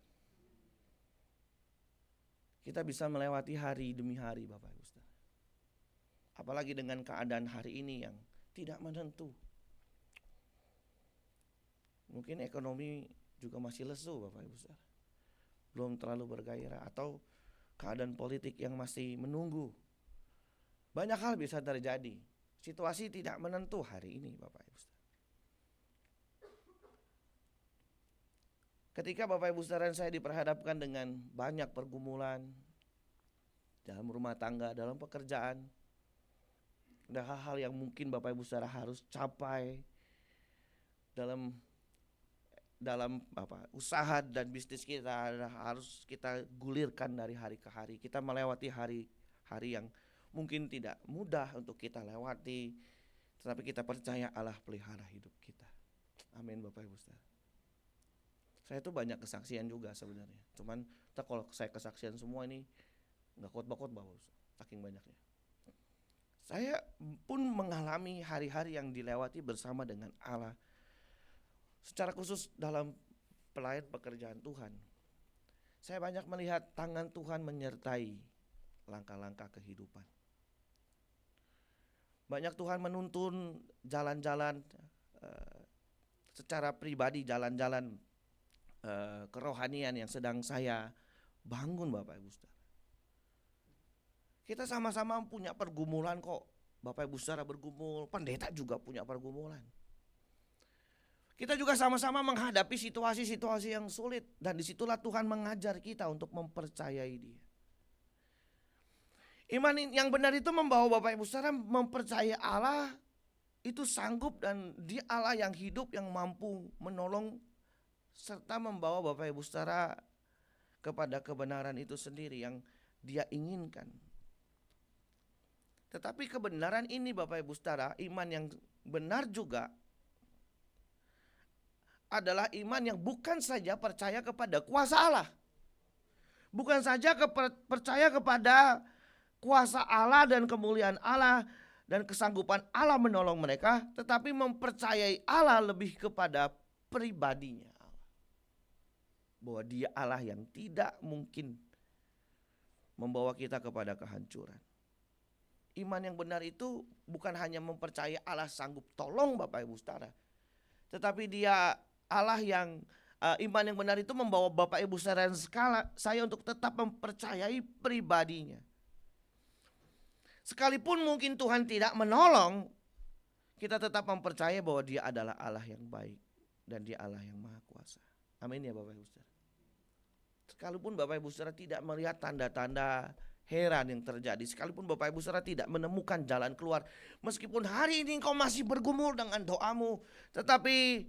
Kita bisa melewati hari demi hari Bapak Ibu Saudara. Apalagi dengan keadaan hari ini yang tidak menentu. Mungkin ekonomi juga masih lesu Bapak Ibu Saudara. Belum terlalu bergairah, atau keadaan politik yang masih menunggu. Banyak hal bisa terjadi. Situasi tidak menentu hari ini Bapak Ibu. Ketika Bapak Ibu Saudara saya diperhadapkan dengan banyak pergumulan dalam rumah tangga, dalam pekerjaan, ada hal-hal yang mungkin Bapak Ibu Saudara harus capai dalam usaha dan bisnis kita, harus kita gulirkan dari hari ke hari. Kita melewati hari-hari yang mungkin tidak mudah untuk kita lewati, tetapi kita percaya Allah pelihara hidup kita. Amin Bapak Ibu Saudara. Saya itu banyak kesaksian juga sebenarnya. Cuman kalau saya kesaksian semua ini nggak khotbah-khotbah, saking banyaknya. Saya pun mengalami hari-hari yang dilewati bersama dengan Allah. Secara khusus dalam pelayan pekerjaan Tuhan, saya banyak melihat tangan Tuhan menyertai langkah-langkah kehidupan. Banyak Tuhan menuntun jalan-jalan secara pribadi, jalan-jalan kerohanian yang sedang saya bangun Bapak Ibu Saudara. Kita sama-sama punya pergumulan kok. Bapak Ibu Saudara bergumul, pendeta juga punya pergumulan. Kita juga sama-sama menghadapi situasi-situasi yang sulit, dan disitulah Tuhan mengajar kita untuk mempercayai Dia. Iman yang benar itu membawa Bapak Ibu Saudara mempercayai Allah itu sanggup, dan Dia Allah yang hidup, yang mampu menolong serta membawa Bapak Ibu Saudara kepada kebenaran itu sendiri yang Dia inginkan. Tetapi kebenaran ini Bapak Ibu Saudara, iman yang benar juga adalah iman yang bukan saja percaya kepada kuasa Allah, bukan saja percaya kepada kuasa Allah dan kemuliaan Allah dan kesanggupan Allah menolong mereka, tetapi mempercayai Allah lebih kepada pribadinya Allah, bahwa Dia Allah yang tidak mungkin membawa kita kepada kehancuran. Iman yang benar itu bukan hanya mempercayai Allah sanggup tolong Bapak Ibu Saudara, tetapi Dia Allah yang iman yang benar itu membawa Bapak Ibu Saudara saya untuk tetap mempercayai pribadinya. Sekalipun mungkin Tuhan tidak menolong, kita tetap mempercayai bahwa Dia adalah Allah yang baik dan Dia Allah yang maha kuasa. Amin ya Bapak Ibu Saudara. Sekalipun Bapak Ibu Saudara tidak melihat tanda-tanda heran yang terjadi, sekalipun Bapak Ibu Saudara tidak menemukan jalan keluar, meskipun hari ini engkau masih bergumul dengan doamu, tetapi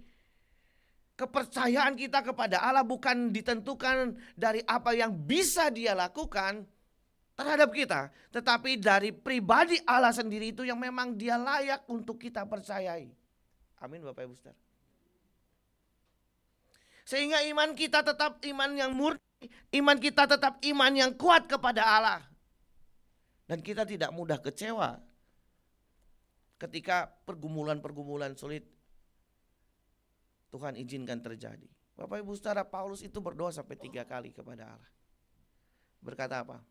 kepercayaan kita kepada Allah bukan ditentukan dari apa yang bisa Dia lakukan terhadap kita, tetapi dari pribadi Allah sendiri itu yang memang Dia layak untuk kita percayai. Amin Bapak Ibu Saudara. Sehingga iman kita tetap iman yang murni, iman kita tetap iman yang kuat kepada Allah. Dan kita tidak mudah kecewa ketika pergumulan-pergumulan sulit Tuhan izinkan terjadi. Bapak Ibu Saudara, Paulus itu berdoa sampai 3 kali kepada Allah. Berkata apa?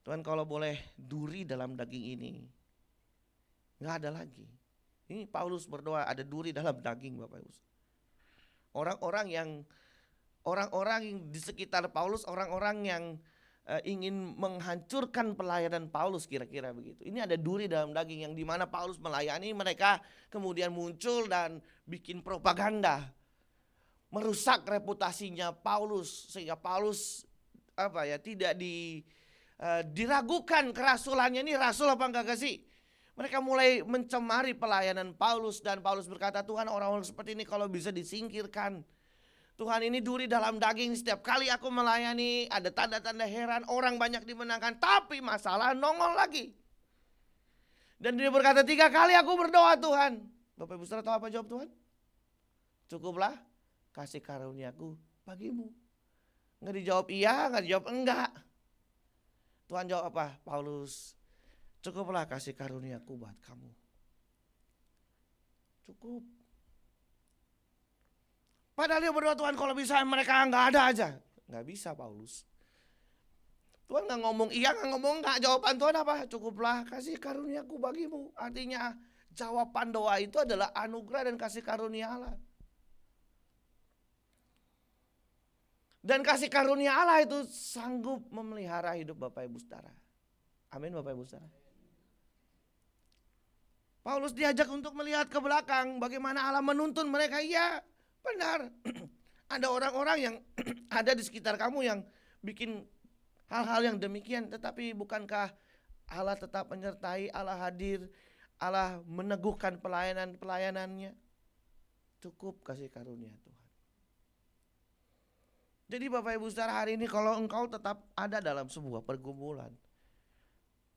Tuhan, kalau boleh duri dalam daging ini nggak ada lagi. Ini Paulus berdoa ada duri dalam daging Bapak Ibu. Orang-orang yang di sekitar Paulus, orang-orang yang ingin menghancurkan pelayanan Paulus, kira-kira begitu. Ini ada duri dalam daging yang dimana Paulus melayani mereka, kemudian muncul dan bikin propaganda, merusak reputasinya Paulus, sehingga Paulus tidak diragukan kerasulannya, ini rasul apa enggak sih. Mereka mulai mencemari pelayanan Paulus, dan Paulus berkata, Tuhan, orang-orang seperti ini kalau bisa disingkirkan. Tuhan, ini duri dalam daging, setiap kali aku melayani ada tanda-tanda heran, orang banyak dimenangkan, tapi masalah nongol lagi. Dan dia berkata 3 kali aku berdoa Tuhan. Bapak Ibu Saudara tahu apa jawab Tuhan? Cukuplah kasih karuniaku bagimu. Nggak dijawab iya, nggak dijawab enggak. Tuhan jawab apa? Paulus, cukuplah kasih karuniaku buat kamu. Cukup. Padahal dia berdoa, Tuhan kalau bisa mereka nggak ada aja. Nggak bisa Paulus. Tuhan nggak ngomong iya, nggak ngomong enggak. Jawaban Tuhan apa? Cukuplah kasih karuniaku bagimu. Artinya jawaban doa itu adalah anugerah dan kasih karunia Allah. Dan kasih karunia Allah itu sanggup memelihara hidup Bapak Ibu Saudara. Amin Bapak Ibu Saudara. Paulus diajak untuk melihat ke belakang bagaimana Allah menuntun mereka. Iya benar, Ada orang-orang yang ada di sekitar kamu yang bikin hal-hal yang demikian, tetapi bukankah Allah tetap menyertai, Allah hadir, Allah meneguhkan pelayanannya? Cukup kasih karunia Tuhan. Jadi Bapak Ibu Saudara, hari ini kalau engkau tetap ada dalam sebuah pergumulan,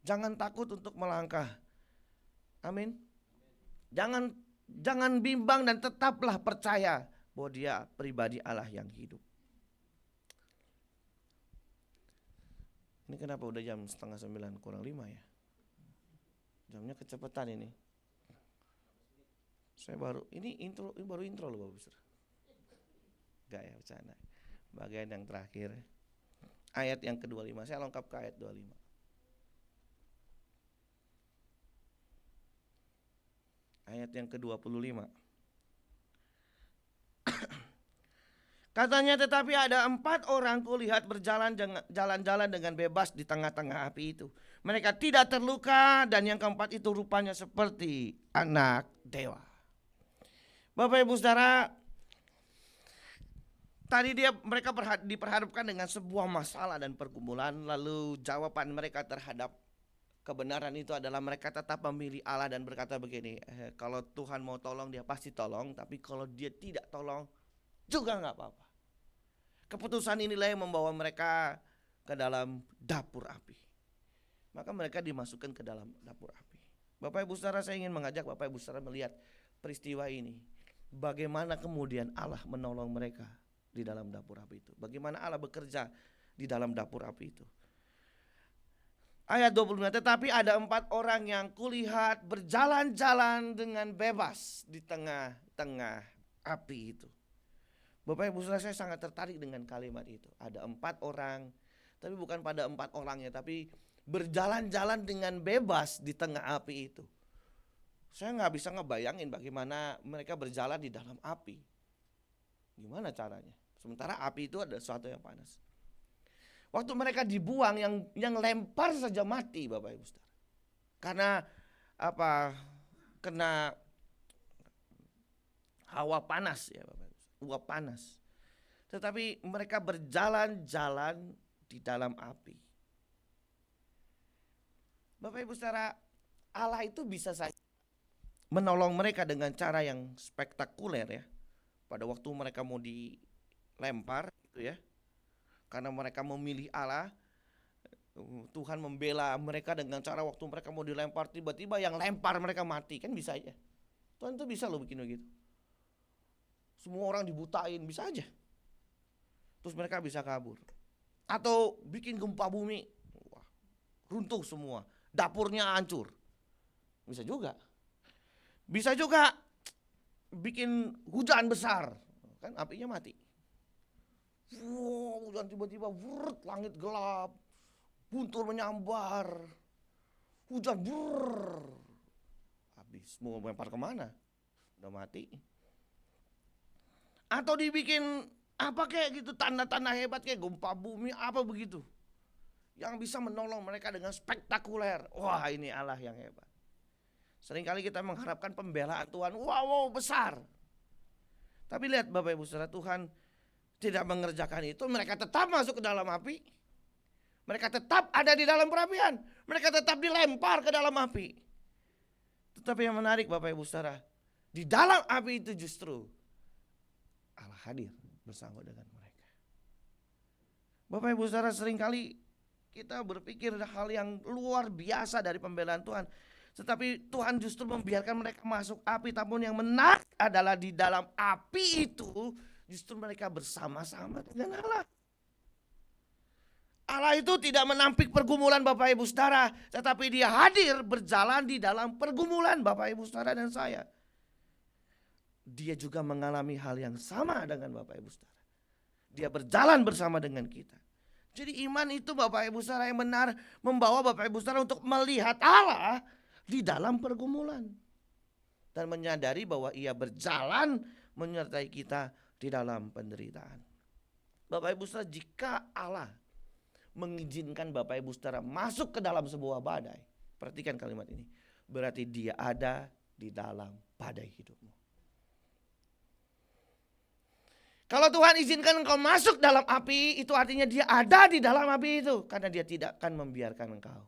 jangan takut untuk melangkah. Amin. Jangan bimbang dan tetaplah percaya bahwa Dia pribadi Allah yang hidup. Ini kenapa udah jam 8:30 kurang 5 ya? Jamnya kecepatan ini. Saya baru ini baru intro loh Bapak Saudara. Enggak ya, bercanda. Bagian yang terakhir. Ayat yang ke-25. Saya lengkap ke ayat 25. Ayat yang ke-25. Katanya, tetapi ada 4 orang kulihat jalan-jalan dengan bebas di tengah-tengah api itu. Mereka tidak terluka, dan yang keempat itu rupanya seperti anak dewa. Bapak Ibu Saudara, tadi mereka diperhadapkan dengan sebuah masalah dan pergumulan. Lalu jawaban mereka terhadap kebenaran itu adalah mereka tetap memilih Allah dan berkata begini, kalau Tuhan mau tolong Dia pasti tolong, tapi kalau Dia tidak tolong juga gak apa-apa. Keputusan inilah yang membawa mereka ke dalam dapur api. Maka mereka dimasukkan ke dalam dapur api. Bapak Ibu Saudara, saya ingin mengajak Bapak Ibu Saudara melihat peristiwa ini. Bagaimana kemudian Allah menolong mereka di dalam dapur api itu. Bagaimana Allah bekerja di dalam dapur api itu. Ayat 25, tetapi ada 4 orang yang kulihat berjalan-jalan dengan bebas di tengah-tengah api itu. Bapak Ibu Saudara, saya sangat tertarik dengan kalimat itu. Ada 4 orang, tapi bukan pada 4 orangnya, tapi berjalan-jalan dengan bebas di tengah api itu. Saya gak bisa ngebayangin bagaimana mereka berjalan di dalam api. Gimana caranya? Sementara api itu ada sesuatu yang panas. Waktu mereka dibuang, yang lempar saja mati Bapak Ibu Saudara. Karena kena hawa panas ya Bapak Ibu. Uap panas. Tetapi mereka berjalan-jalan di dalam api. Bapak Ibu Saudara, Allah itu bisa saja menolong mereka dengan cara yang spektakuler ya. Pada waktu mereka mau dilempar gitu ya. Karena mereka memilih Allah, Tuhan membela mereka dengan cara waktu mereka mau dilempar, tiba-tiba yang lempar mereka mati. Kan bisa aja. Tuhan itu bisa loh bikin begitu. Semua orang dibutain, bisa aja. Terus mereka bisa kabur. Atau bikin gempa bumi, wah, runtuh semua, dapurnya hancur. Bisa juga. Bisa juga bikin hujan besar, kan apinya mati. Wow, hujan tiba-tiba, langit gelap, guntur menyambar, hujan habis. Mau lempar kemana? Udah mati. Atau dibikin apa kayak gitu, tanda-tanda hebat kayak gempa bumi apa begitu, yang bisa menolong mereka dengan spektakuler. Wah, ini Allah yang hebat. Seringkali kita mengharapkan pembelaan Tuhan, wow besar. Tapi lihat Bapak Ibu Saudara, Tuhan tidak mengerjakan itu. Mereka tetap masuk ke dalam api. Mereka tetap ada di dalam perapian. Mereka tetap dilempar ke dalam api. Tetapi yang menarik Bapak Ibu Saudara, di dalam api itu justru Allah hadir bersama dengan mereka. Bapak Ibu Saudara, seringkali kita berpikir hal yang luar biasa dari pembelaan Tuhan. Tetapi Tuhan justru membiarkan mereka masuk api. Namun yang menarik adalah di dalam api itu justru mereka bersama-sama dengan Allah. Allah itu tidak menampik pergumulan Bapak Ibu Saudara, tetapi Dia hadir berjalan di dalam pergumulan Bapak Ibu Saudara dan saya. Dia juga mengalami hal yang sama dengan Bapak Ibu Saudara. Dia berjalan bersama dengan kita. Jadi iman itu Bapak Ibu Saudara yang benar membawa Bapak Ibu Saudara untuk melihat Allah di dalam pergumulan. Dan menyadari bahwa Ia berjalan menyertai kita di dalam penderitaan. Bapak Ibu Saudara, jika Allah mengizinkan Bapak Ibu Saudara masuk ke dalam sebuah badai, perhatikan kalimat ini, berarti Dia ada di dalam badai hidupmu. Kalau Tuhan izinkan engkau masuk dalam api, itu artinya dia ada di dalam api itu. Karena dia tidak akan membiarkan engkau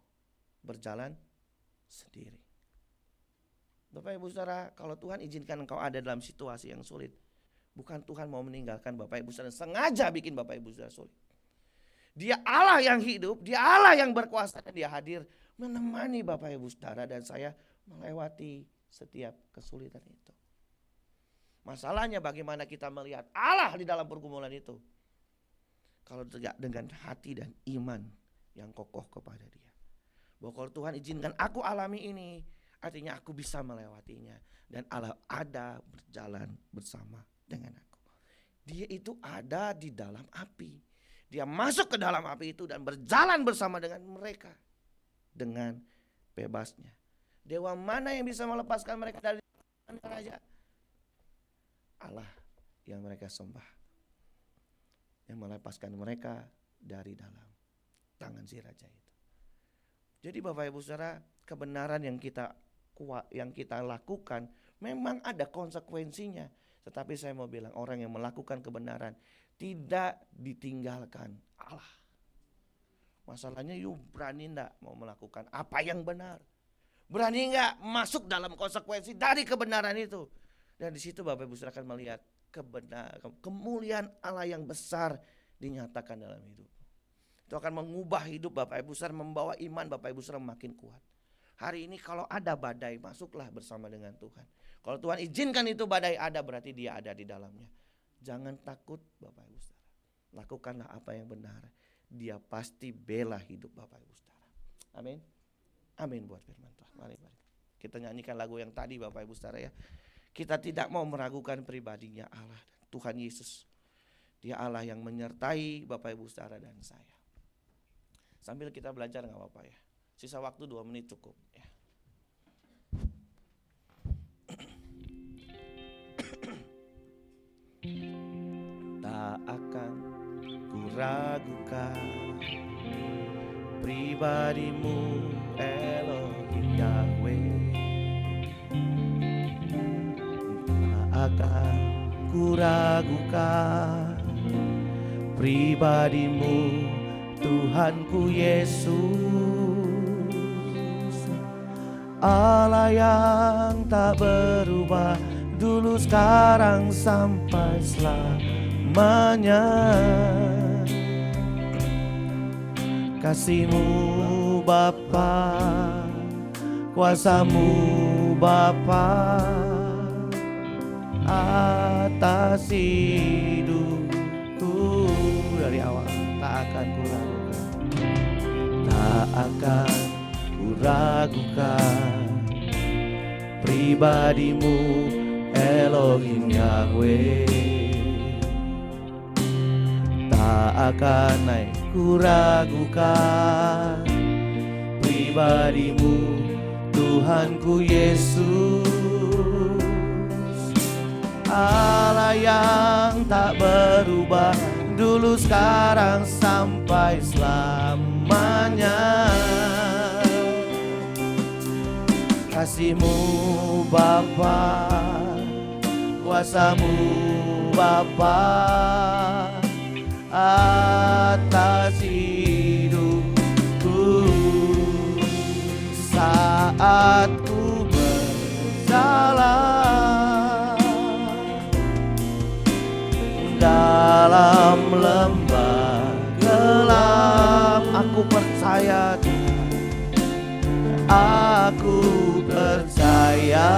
berjalan sendiri. Bapak Ibu Saudara, kalau Tuhan izinkan engkau ada dalam situasi yang sulit, bukan Tuhan mau meninggalkan Bapak Ibu Saudara, sengaja bikin Bapak Ibu Saudara sulit. Dia Allah yang hidup, dia Allah yang berkuasa, dan dia hadir menemani Bapak Ibu Saudara dan saya melewati setiap kesulitan itu. Masalahnya bagaimana kita melihat Allah di dalam pergumulan itu. Kalau tidak dengan hati dan iman yang kokoh kepada dia. Bahwa kalau Tuhan izinkan aku alami ini, artinya aku bisa melewatinya. Dan Allah ada berjalan bersama dengan aku. Dia itu ada di dalam api. Dia masuk ke dalam api itu dan berjalan bersama dengan mereka. Dengan bebasnya. Dewa mana yang bisa melepaskan mereka dari raja? Allah yang mereka sembah, yang melepaskan mereka dari dalam tangan si raja itu. Jadi Bapak Ibu Saudara, kebenaran yang kita lakukan memang ada konsekuensinya. Tetapi saya mau bilang, orang yang melakukan kebenaran tidak ditinggalkan Allah. Masalahnya berani enggak mau melakukan apa yang benar? Berani enggak masuk dalam konsekuensi dari kebenaran itu? Dan di situ Bapak Ibu Saudara akan melihat kemuliaan Allah yang besar dinyatakan dalam hidup. Itu akan mengubah hidup Bapak Ibu Saudara, membawa iman Bapak Ibu Saudara makin kuat. Hari ini kalau ada badai, masuklah bersama dengan Tuhan. Kalau Tuhan izinkan itu badai ada, berarti dia ada di dalamnya. Jangan takut Bapak Ibu Saudara. Lakukanlah apa yang benar. Dia pasti bela hidup Bapak Ibu Saudara. Amin. Amin buat firman Tuhan. Mari. Kita nyanyikan lagu yang tadi Bapak Ibu Saudara ya. Kita tidak mau meragukan pribadinya Allah, Tuhan Yesus. Dia Allah yang menyertai Bapak Ibu Saudara dan saya. Sambil kita belajar gak apa-apa ya. Sisa waktu 2 menit cukup ya. Tak akan kuragukan pribadimu Elohim Yahweh. Akan kuragukan pribadimu Tuhanku Yesus, Allah yang tak berubah dulu sekarang sampai selamanya. Kasih-Mu Bapa, kuasa-Mu Bapa atas hidupku dari awal tak akan kuragukan pribadimu Elohim Yahweh. Tak akan kuragukan pribadimu Tuhanku Yesus, Allah yang tak berubah dulu sekarang sampai selamanya. Kasih-Mu Bapa, kuasa-Mu Bapa atas hidupku saat ku berjalan dalam lembah gelap. Aku percaya Tuhan, aku percaya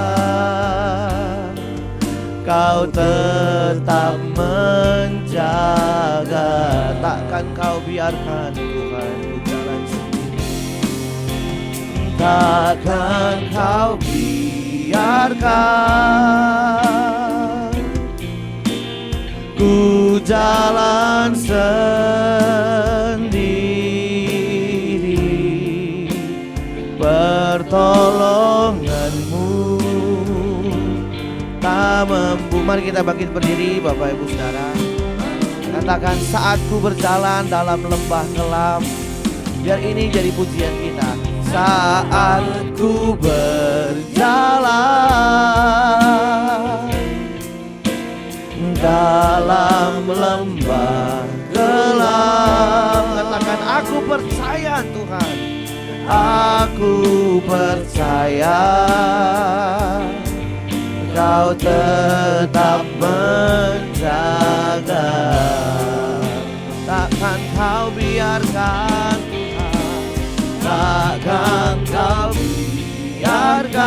Kau tetap menjaga. Takkan Kau biarkan Tuhan ku jalan sendiri. Takkan Kau biarkan ku jalan sendiri. Pertolongan-Mu tak mampu. Mari kita bangkit berdiri Bapak Ibu Saudara. Katakan, saat ku berjalan dalam lembah kelam. Biar ini jadi pujian kita. Saat ku berjalan dalam lembah gelap. Katakan aku percaya Tuhan, aku percaya Kau tetap menjaga. Takkan Kau biarkan Tuhan, takkan Kau biarkan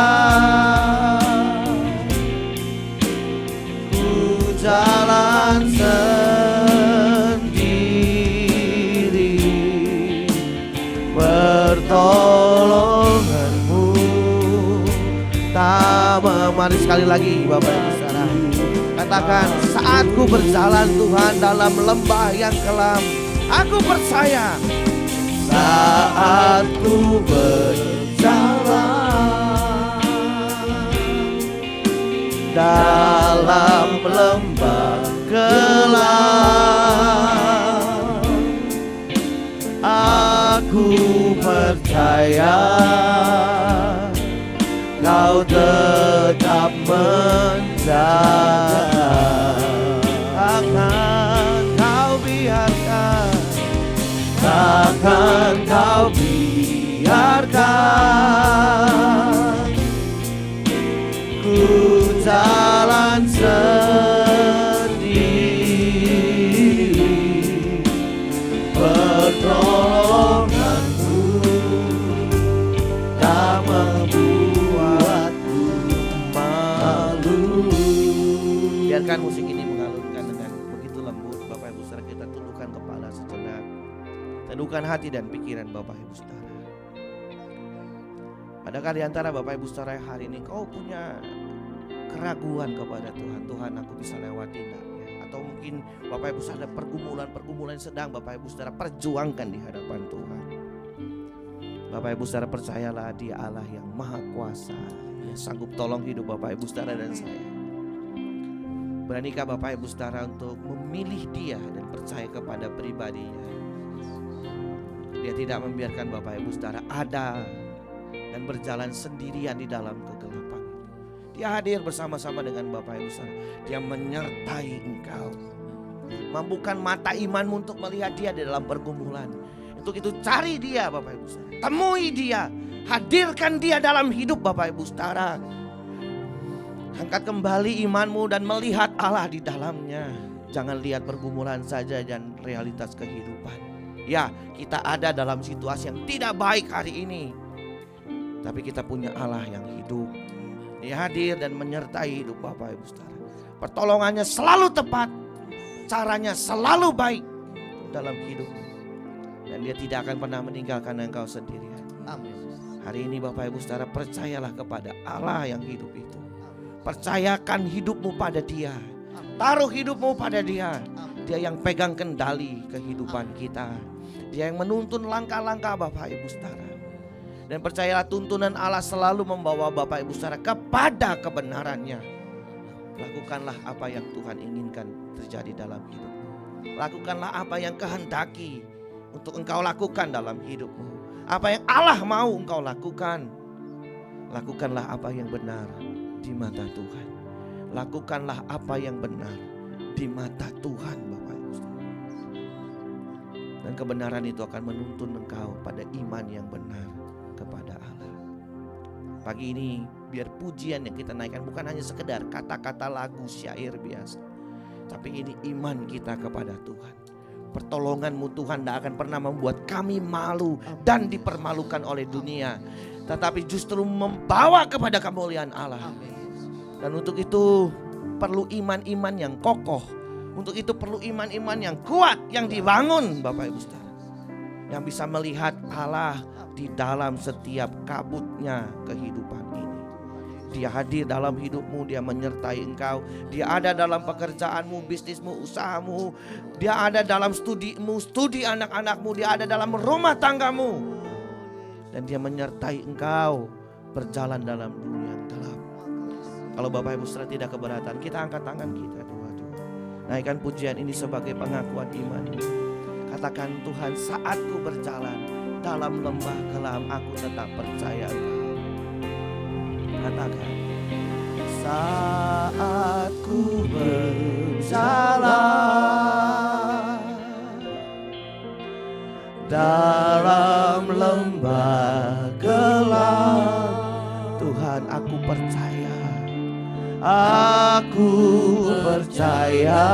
ku jalan sendiri. Pertolonganmu tak mari sekali lagi Bapak Ibu Saudara. Katakan, saat ku berjalan Tuhan dalam lembah yang kelam, aku percaya. Saat ku berjalan dalam lembah gelap, aku percaya Kau tetap menjaga. Takkan Kau biarkan, takkan Kau biarkan ku jalan sendiri. Pertolonganmu tak membuatku malu. Biarkan musik ini mengalunkan dengan begitu lembut. Bapak Ibu Saudara, kita tundukkan kepala sejenak, teduhkan hati dan pikiran Bapak Ibu Saudara. Adakah di antara Bapak Ibu Saudara hari ini kau punya keraguan kepada Tuhan? Tuhan, aku bisa lewati enggak? Atau mungkin Bapak Ibu Saudara pergumulan sedang Bapak Ibu Saudara perjuangkan di hadapan Tuhan. Bapak Ibu Saudara, percayalah Dia Allah yang maha kuasa, yang sanggup tolong hidup Bapak Ibu Saudara dan saya. Beranikah Bapak Ibu Saudara untuk memilih Dia dan percaya kepada pribadinya? Dia tidak membiarkan Bapak Ibu Saudara ada dan berjalan sendirian di dalam kegelapan. Dia hadir bersama-sama dengan Bapak Ibu Saudara. Dia menyertai engkau. Mampukan mata imanmu untuk melihat Dia di dalam pergumulan. Untuk itu cari Dia Bapak Ibu Saudara. Temui Dia. Hadirkan Dia dalam hidup Bapak Ibu Saudara. Angkat kembali imanmu dan melihat Allah di dalamnya. Jangan lihat pergumulan saja dan realitas kehidupan. Ya, kita ada dalam situasi yang tidak baik hari ini, tapi kita punya Allah yang hidup. Dia hadir dan menyertai hidup Bapak Ibu Saudara. Pertolongannya selalu tepat, caranya selalu baik dalam hidupmu. Dan Dia tidak akan pernah meninggalkan engkau sendirian. Amin. Hari ini Bapak Ibu Saudara, percayalah kepada Allah yang hidup itu. Percayakan hidupmu pada Dia. Taruh hidupmu pada Dia. Dia yang pegang kendali kehidupan kita. Dia yang menuntun langkah-langkah Bapak Ibu Saudara. Dan percayalah, tuntunan Allah selalu membawa Bapak Ibu Saudara kepada kebenarannya. Lakukanlah apa yang Tuhan inginkan terjadi dalam hidupmu. Lakukanlah apa yang kehendaki untuk engkau lakukan dalam hidupmu. Apa yang Allah mau engkau lakukan. Lakukanlah apa yang benar di mata Tuhan. Lakukanlah apa yang benar di mata Tuhan Bapak Ibu Saudara. Dan kebenaran itu akan menuntun engkau pada iman yang benar kepada Allah. Pagi ini biar pujian yang kita naikkan bukan hanya sekedar kata-kata lagu syair biasa, tapi ini iman kita kepada Tuhan. Pertolonganmu Tuhan tidak akan pernah membuat kami malu dan dipermalukan oleh dunia, tetapi justru membawa kepada kemuliaan Allah. Dan untuk itu perlu iman-iman yang kokoh. Untuk itu perlu iman-iman yang kuat, yang dibangun Bapak Ibu Saudara, yang bisa melihat Allah di dalam setiap kabutnya kehidupan ini. Dia hadir dalam hidupmu, Dia menyertai engkau. Dia ada dalam pekerjaanmu, bisnismu, usahamu. Dia ada dalam studimu, studi anak-anakmu. Dia ada dalam rumah tanggamu. Dan Dia menyertai engkau berjalan dalam dunia yang gelap. Kalau Bapak Ibu Saudara tidak keberatan, kita angkat tangan kita doa-doa. Naikkan pujian ini sebagai pengakuan iman. Katakan, Tuhan, saat ku berjalan dalam lembah kelam, aku tetap percaya Engkau. Katakan, saat ku berjalan dalam lembah gelap. Tuhan, aku percaya, aku percaya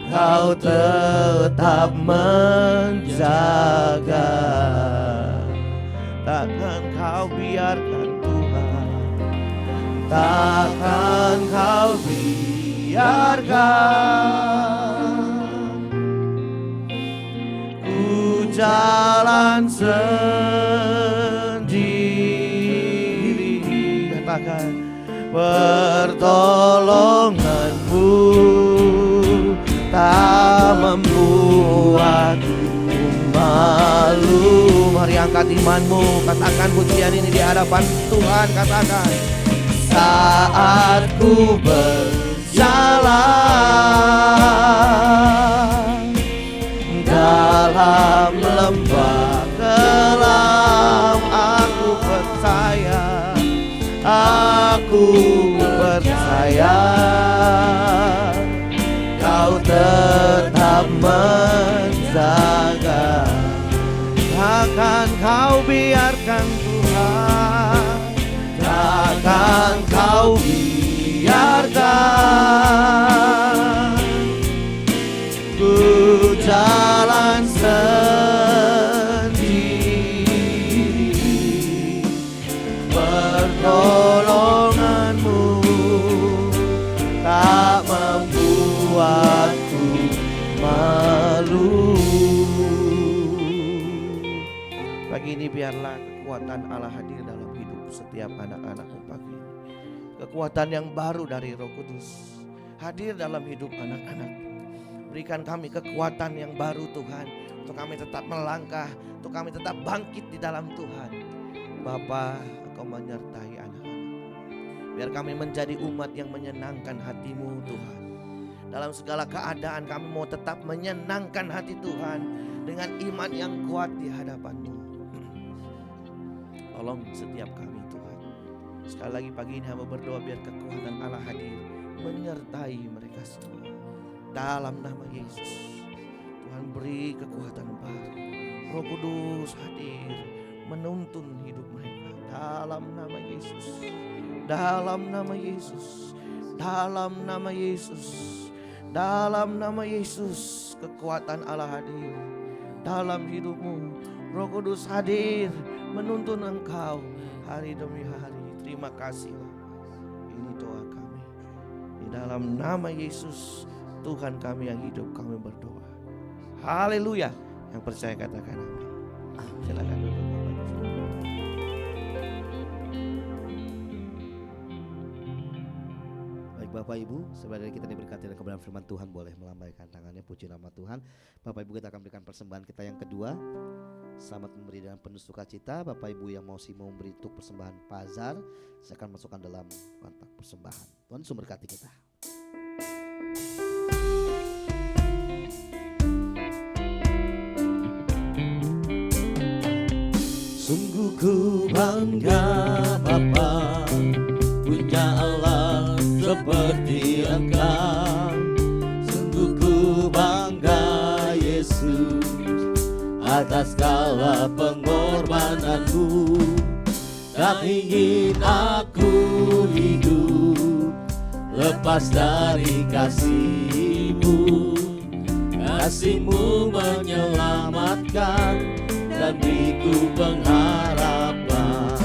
Kau tetap menjaga. Takkan Kau biarkan Tuhan, takkan Kau biarkan ku jalan sendiri. Katakan, pertolonganmu tak membuatku malu. Mari angkat imanmu, katakan pujian ini di hadapan Tuhan. Katakan, saat ku berjalan dalam lembah gelap, aku percaya, aku percaya Kau tetap menjaga. Takkan Kau biarkan Tuhan, takkan Kau biarkan ku jalan sendiri. Pertolonganmu tak membuatku malu. Pagi ini biarlah kekuatan Allah hadir dalam hidup setiap anak-anakmu pagi ini. Kekuatan yang baru dari Roh Kudus hadir dalam hidup anak-anak. Berikan kami kekuatan yang baru Tuhan, untuk kami tetap melangkah, untuk kami tetap bangkit di dalam Tuhan. Bapa, Engkau menyertai anak-anak. Biar kami menjadi umat yang menyenangkan hati-Mu Tuhan. Dalam segala keadaan kami mau tetap menyenangkan hati Tuhan dengan iman yang kuat di hadapan-Mu. Tolong setiap kami Tuhan. Sekali lagi pagi ini hamba berdoa biar kekuatan Allah hadir menyertai mereka semua. Dalam nama Yesus, Tuhan beri kekuatan baru. Roh Kudus hadir menuntun hidup mereka. Dalam nama Yesus, dalam nama Yesus, dalam nama Yesus, dalam nama Yesus, kekuatan Allah hadir dalam hidupmu. Roh Kudus hadir menuntun engkau hari demi hari. Terima kasih Bapa. Ini doa kami di dalam nama Yesus, Tuhan kami yang hidup, kami berdoa. Haleluya. Yang percaya katakan amin. Silakan duduk Bapak Ibu. Baik Bapak Ibu, sebenarnya kita diberkati dengan kebenaran firman Tuhan, boleh melambaikan tangannya, puji nama Tuhan. Bapak Ibu, kita akan berikan persembahan kita yang kedua. Selamat memberi dengan penuh sukacita. Bapak Ibu yang mau memberi untuk persembahan Pazar, saya akan masukkan dalam kotak persembahan. Tuhan Yesus memberkati kita. Sungguh ku bangga Bapa, punya Allah seperti Engkau. Sungguh ku bangga Yesus atas segala pengorbananmu. Tak ingin aku hidup lepas dari kasih-Mu. Kasih-Mu menyelamatkan dan beriku pengharapan.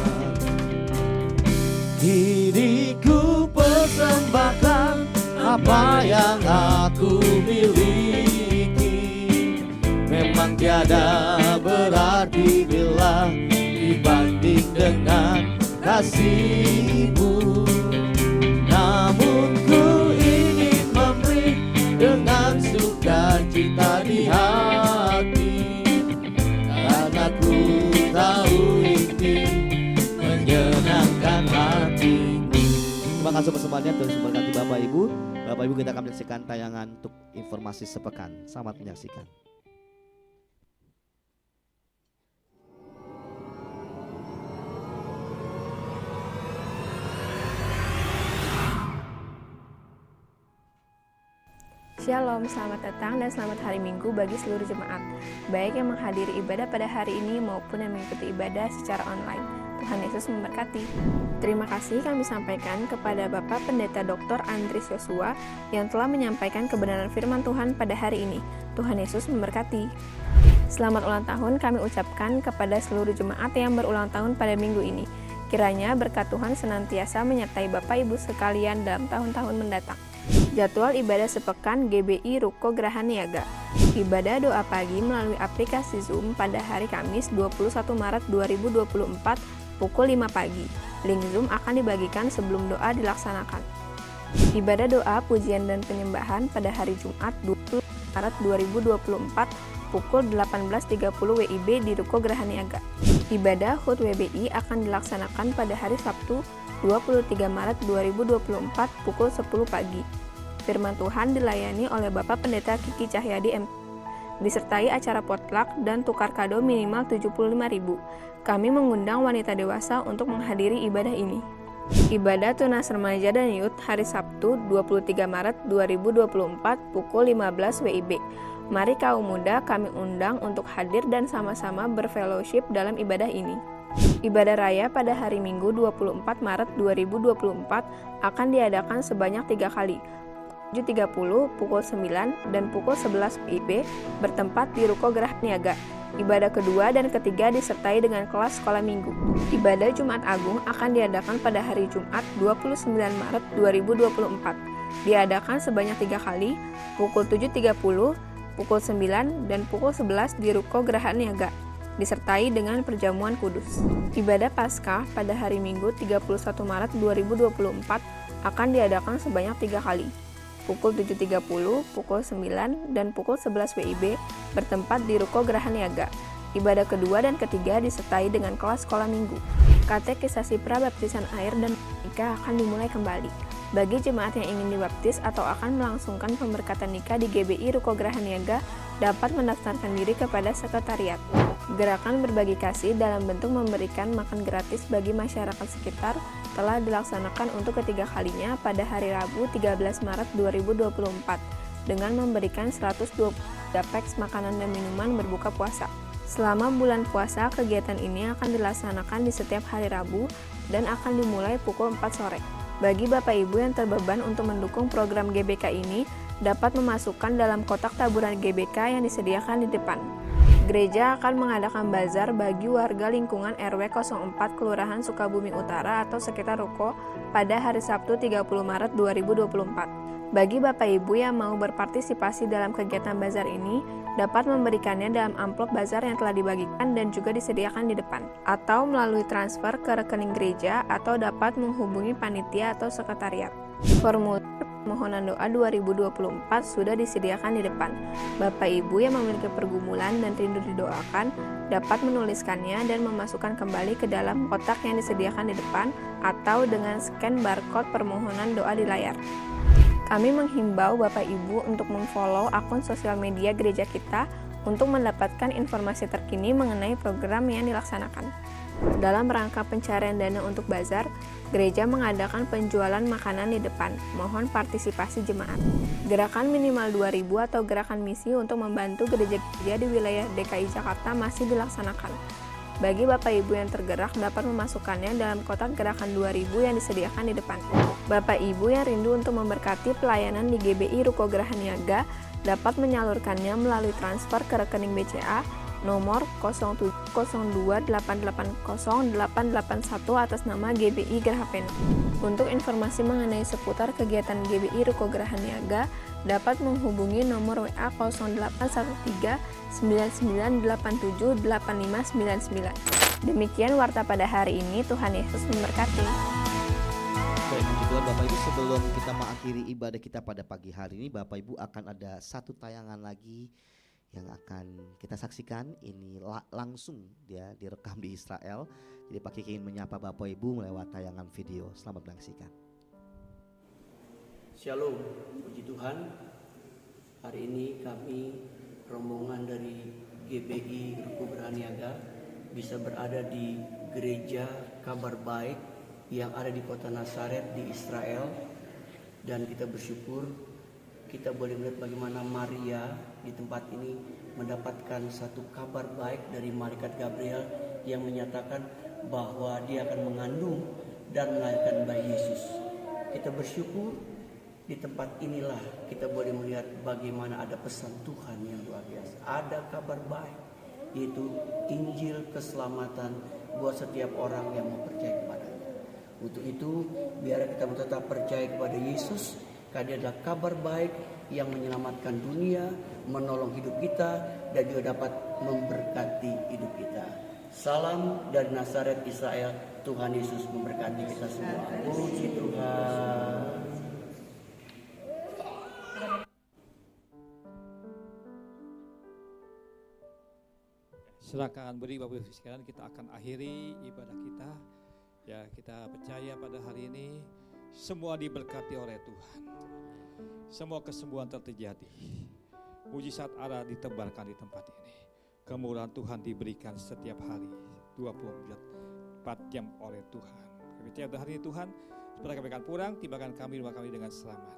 Diriku persembahkan apa yang aku miliki. Memang tiada berarti bila dibanding dengan kasih-Mu. Namun ku ingin memberi dengan sukacita di hati, karena ku tahu ini menyenangkan hati-Mu. Terima kasih persembahannya, Tuhan memberkati Bapak Ibu. Bapak Ibu, kita akan menyaksikan tayangan untuk informasi sepekan. Selamat menyaksikan. Shalom, selamat datang dan selamat hari Minggu bagi seluruh jemaat, baik yang menghadiri ibadah pada hari ini maupun yang mengikuti ibadah secara online. Tuhan Yesus memberkati. Terima kasih kami sampaikan kepada Bapak Pendeta Dr. Andries Yosua yang telah menyampaikan kebenaran firman Tuhan pada hari ini. Tuhan Yesus memberkati. Selamat ulang tahun kami ucapkan kepada seluruh jemaat yang berulang tahun pada minggu ini. Kiranya berkat Tuhan senantiasa menyertai Bapak Ibu sekalian dalam tahun-tahun mendatang. Jadwal ibadah sepekan GBI Ruko Geraha Niaga. Ibadah doa pagi melalui aplikasi Zoom pada hari Kamis 21 Maret 2024 pukul 5 pagi. Link Zoom akan dibagikan sebelum doa dilaksanakan. Ibadah doa, pujian dan penyembahan pada hari Jumat 20 Maret 2024 pukul 18.30 WIB di Ruko Geraha Niaga. Ibadah HUT WBI akan dilaksanakan pada hari Sabtu 23 Maret 2024 pukul 10 pagi. Firman Tuhan dilayani oleh Bapak Pendeta Kiki Cahyadi M. Disertai acara potluck dan tukar kado minimal 75.000. Kami mengundang wanita dewasa untuk menghadiri ibadah ini. Ibadah Tunas Remaja dan Youth hari Sabtu 23 Maret 2024 pukul 15 WIB. Mari kaum muda kami undang untuk hadir dan sama-sama berfellowship dalam ibadah ini. Ibadah raya pada hari Minggu 24 Maret 2024 akan diadakan sebanyak 3 kali, 7.30, pukul 9, dan pukul 11 WIB bertempat di Ruko Geraha Niaga. Ibadah kedua dan ketiga disertai dengan kelas sekolah minggu. Ibadah Jumat Agung akan diadakan pada hari Jumat 29 Maret 2024. Diadakan sebanyak 3 kali, pukul 7.30, pukul 9, dan pukul 11 di Ruko Geraha Niaga, disertai dengan perjamuan kudus. Ibadah Paskah pada hari Minggu 31 Maret 2024 akan diadakan sebanyak 3 kali, pukul 7.30, pukul 9, dan pukul 11 WIB bertempat di Ruko Geraha Niaga. Ibadah kedua dan ketiga disertai dengan kelas sekolah minggu. Katekisasi prabaptisan air dan nikah akan dimulai kembali. Bagi jemaat yang ingin dibaptis atau akan melangsungkan pemberkatan nikah di GBI Ruko Geraha Niaga dapat mendaftarkan diri kepada sekretariat. Gerakan berbagi kasih dalam bentuk memberikan makan gratis bagi masyarakat sekitar telah dilaksanakan untuk ketiga kalinya pada hari Rabu 13 Maret 2024 dengan memberikan 120 packs makanan dan minuman berbuka puasa. Selama bulan puasa, kegiatan ini akan dilaksanakan di setiap hari Rabu dan akan dimulai pukul 4 sore. Bagi Bapak Ibu yang terbeban untuk mendukung program GBK ini, dapat memasukkan dalam kotak taburan GBK yang disediakan di depan. Gereja akan mengadakan bazar bagi warga lingkungan RW 04 Kelurahan Sukabumi Utara atau sekitar Ruko pada hari Sabtu 30 Maret 2024. Bagi Bapak Ibu yang mau berpartisipasi dalam kegiatan bazar ini, dapat memberikannya dalam amplop bazar yang telah dibagikan dan juga disediakan di depan, atau melalui transfer ke rekening gereja, atau dapat menghubungi panitia atau sekretariat. Formulir permohonan doa 2024 sudah disediakan di depan. Bapak Ibu yang memiliki pergumulan dan rindu didoakan dapat menuliskannya dan memasukkan kembali ke dalam kotak yang disediakan di depan atau dengan scan barcode permohonan doa di layar. Kami menghimbau Bapak Ibu untuk memfollow akun sosial media gereja kita untuk mendapatkan informasi terkini mengenai program yang dilaksanakan. Dalam rangka pencarian dana untuk bazar, gereja mengadakan penjualan makanan di depan. Mohon partisipasi jemaat. Gerakan minimal 2.000 atau gerakan misi untuk membantu gereja-gereja di wilayah DKI Jakarta masih dilaksanakan. Bagi Bapak Ibu yang tergerak dapat memasukkannya dalam kotak gerakan 2.000 yang disediakan di depan. Bapak Ibu yang rindu untuk memberkati pelayanan di GBI Ruko Geraha Niaga dapat menyalurkannya melalui transfer ke rekening BCA nomor 0702880881 atas nama GBI Geraha Pena. Untuk informasi mengenai seputar kegiatan GBI Ruko Geraha Niaga dapat menghubungi nomor WA 081399878599. Demikian warta pada hari ini. Tuhan Yesus memberkati. Baik, puji Tuhan Bapak Ibu, sebelum kita mengakhiri ibadah kita pada pagi hari ini, Bapak Ibu akan ada satu tayangan lagi yang akan kita saksikan. Ini langsung dia direkam di Israel. Jadi Pak Kiki ingin menyapa Bapak Ibu melewat tayangan video. Selamat menyaksikan. Shalom, puji Tuhan. Hari ini kami rombongan dari GBI Ruko Geraha Niaga bisa berada di Gereja Kabar Baik yang ada di kota Nazaret di Israel, dan kita bersyukur kita boleh melihat bagaimana Maria di tempat ini mendapatkan satu kabar baik dari malaikat Gabriel yang menyatakan bahwa dia akan mengandung dan melahirkan bayi Yesus. Kita bersyukur di tempat inilah kita boleh melihat bagaimana ada pesan Tuhan yang luar biasa. Ada kabar baik, yaitu Injil keselamatan buat setiap orang yang mau percaya kepadanya. Untuk itu, biar kita tetap percaya kepada Yesus, karena dia adalah kabar baik yang menyelamatkan dunia, menolong hidup kita, dan juga dapat memberkati hidup kita. Salam dari Nazaret Israel. Tuhan Yesus memberkati kita semua. Puji Tuhan. Silakan beri Bapak Ibu sekalian, kita akan akhiri ibadah kita. Ya, kita percaya pada hari ini semua diberkati oleh Tuhan. Semua kesembuhan terjadi. Mujizat Allah ditebarkan di tempat ini. Kemurahan Tuhan diberikan setiap hari 24 jam oleh Tuhan. Kami percaya pada hari ini Tuhan, supaya kami akan pulang, tibakan kami rumah kami dengan selamat.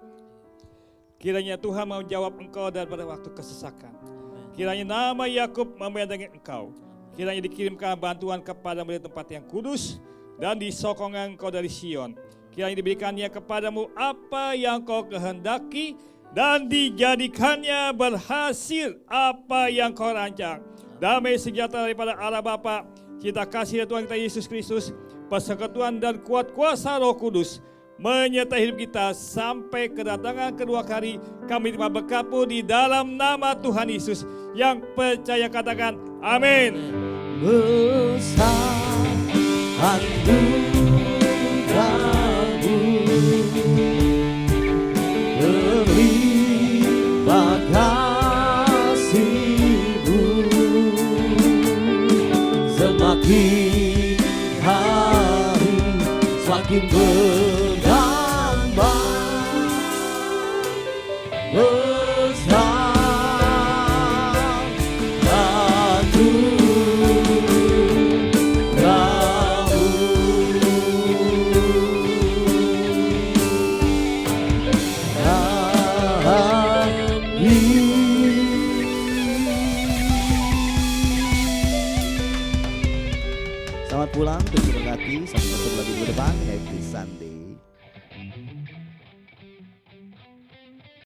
Kiranya Tuhan mau jawab engkau daripada waktu kesesakan. Kiranya nama Yakub memenangi engkau. Kiranya dikirimkan bantuan kepadamu di tempat yang kudus dan disokong engkau dari Sion. Kiranya diberikannya kepadamu apa yang kau kehendaki dan dijadikannya berhasil apa yang kau rancang. Damai sejahtera daripada Allah Bapa, cinta kasih dari Tuhan kita Yesus Kristus, persekutuan dan kuat kuasa Roh Kudus menyertai hidup kita sampai kedatangan kedua kali kami terima berkat-Mu di dalam nama Tuhan Yesus. Yang percaya katakan amin. Besar anugerah-Mu, berlimpah kasih-Mu, semakin hari semakin bertambah besar Selamat pulang, terima kasih. Sampai ketemu lagi minggu depan. Happy Sunday.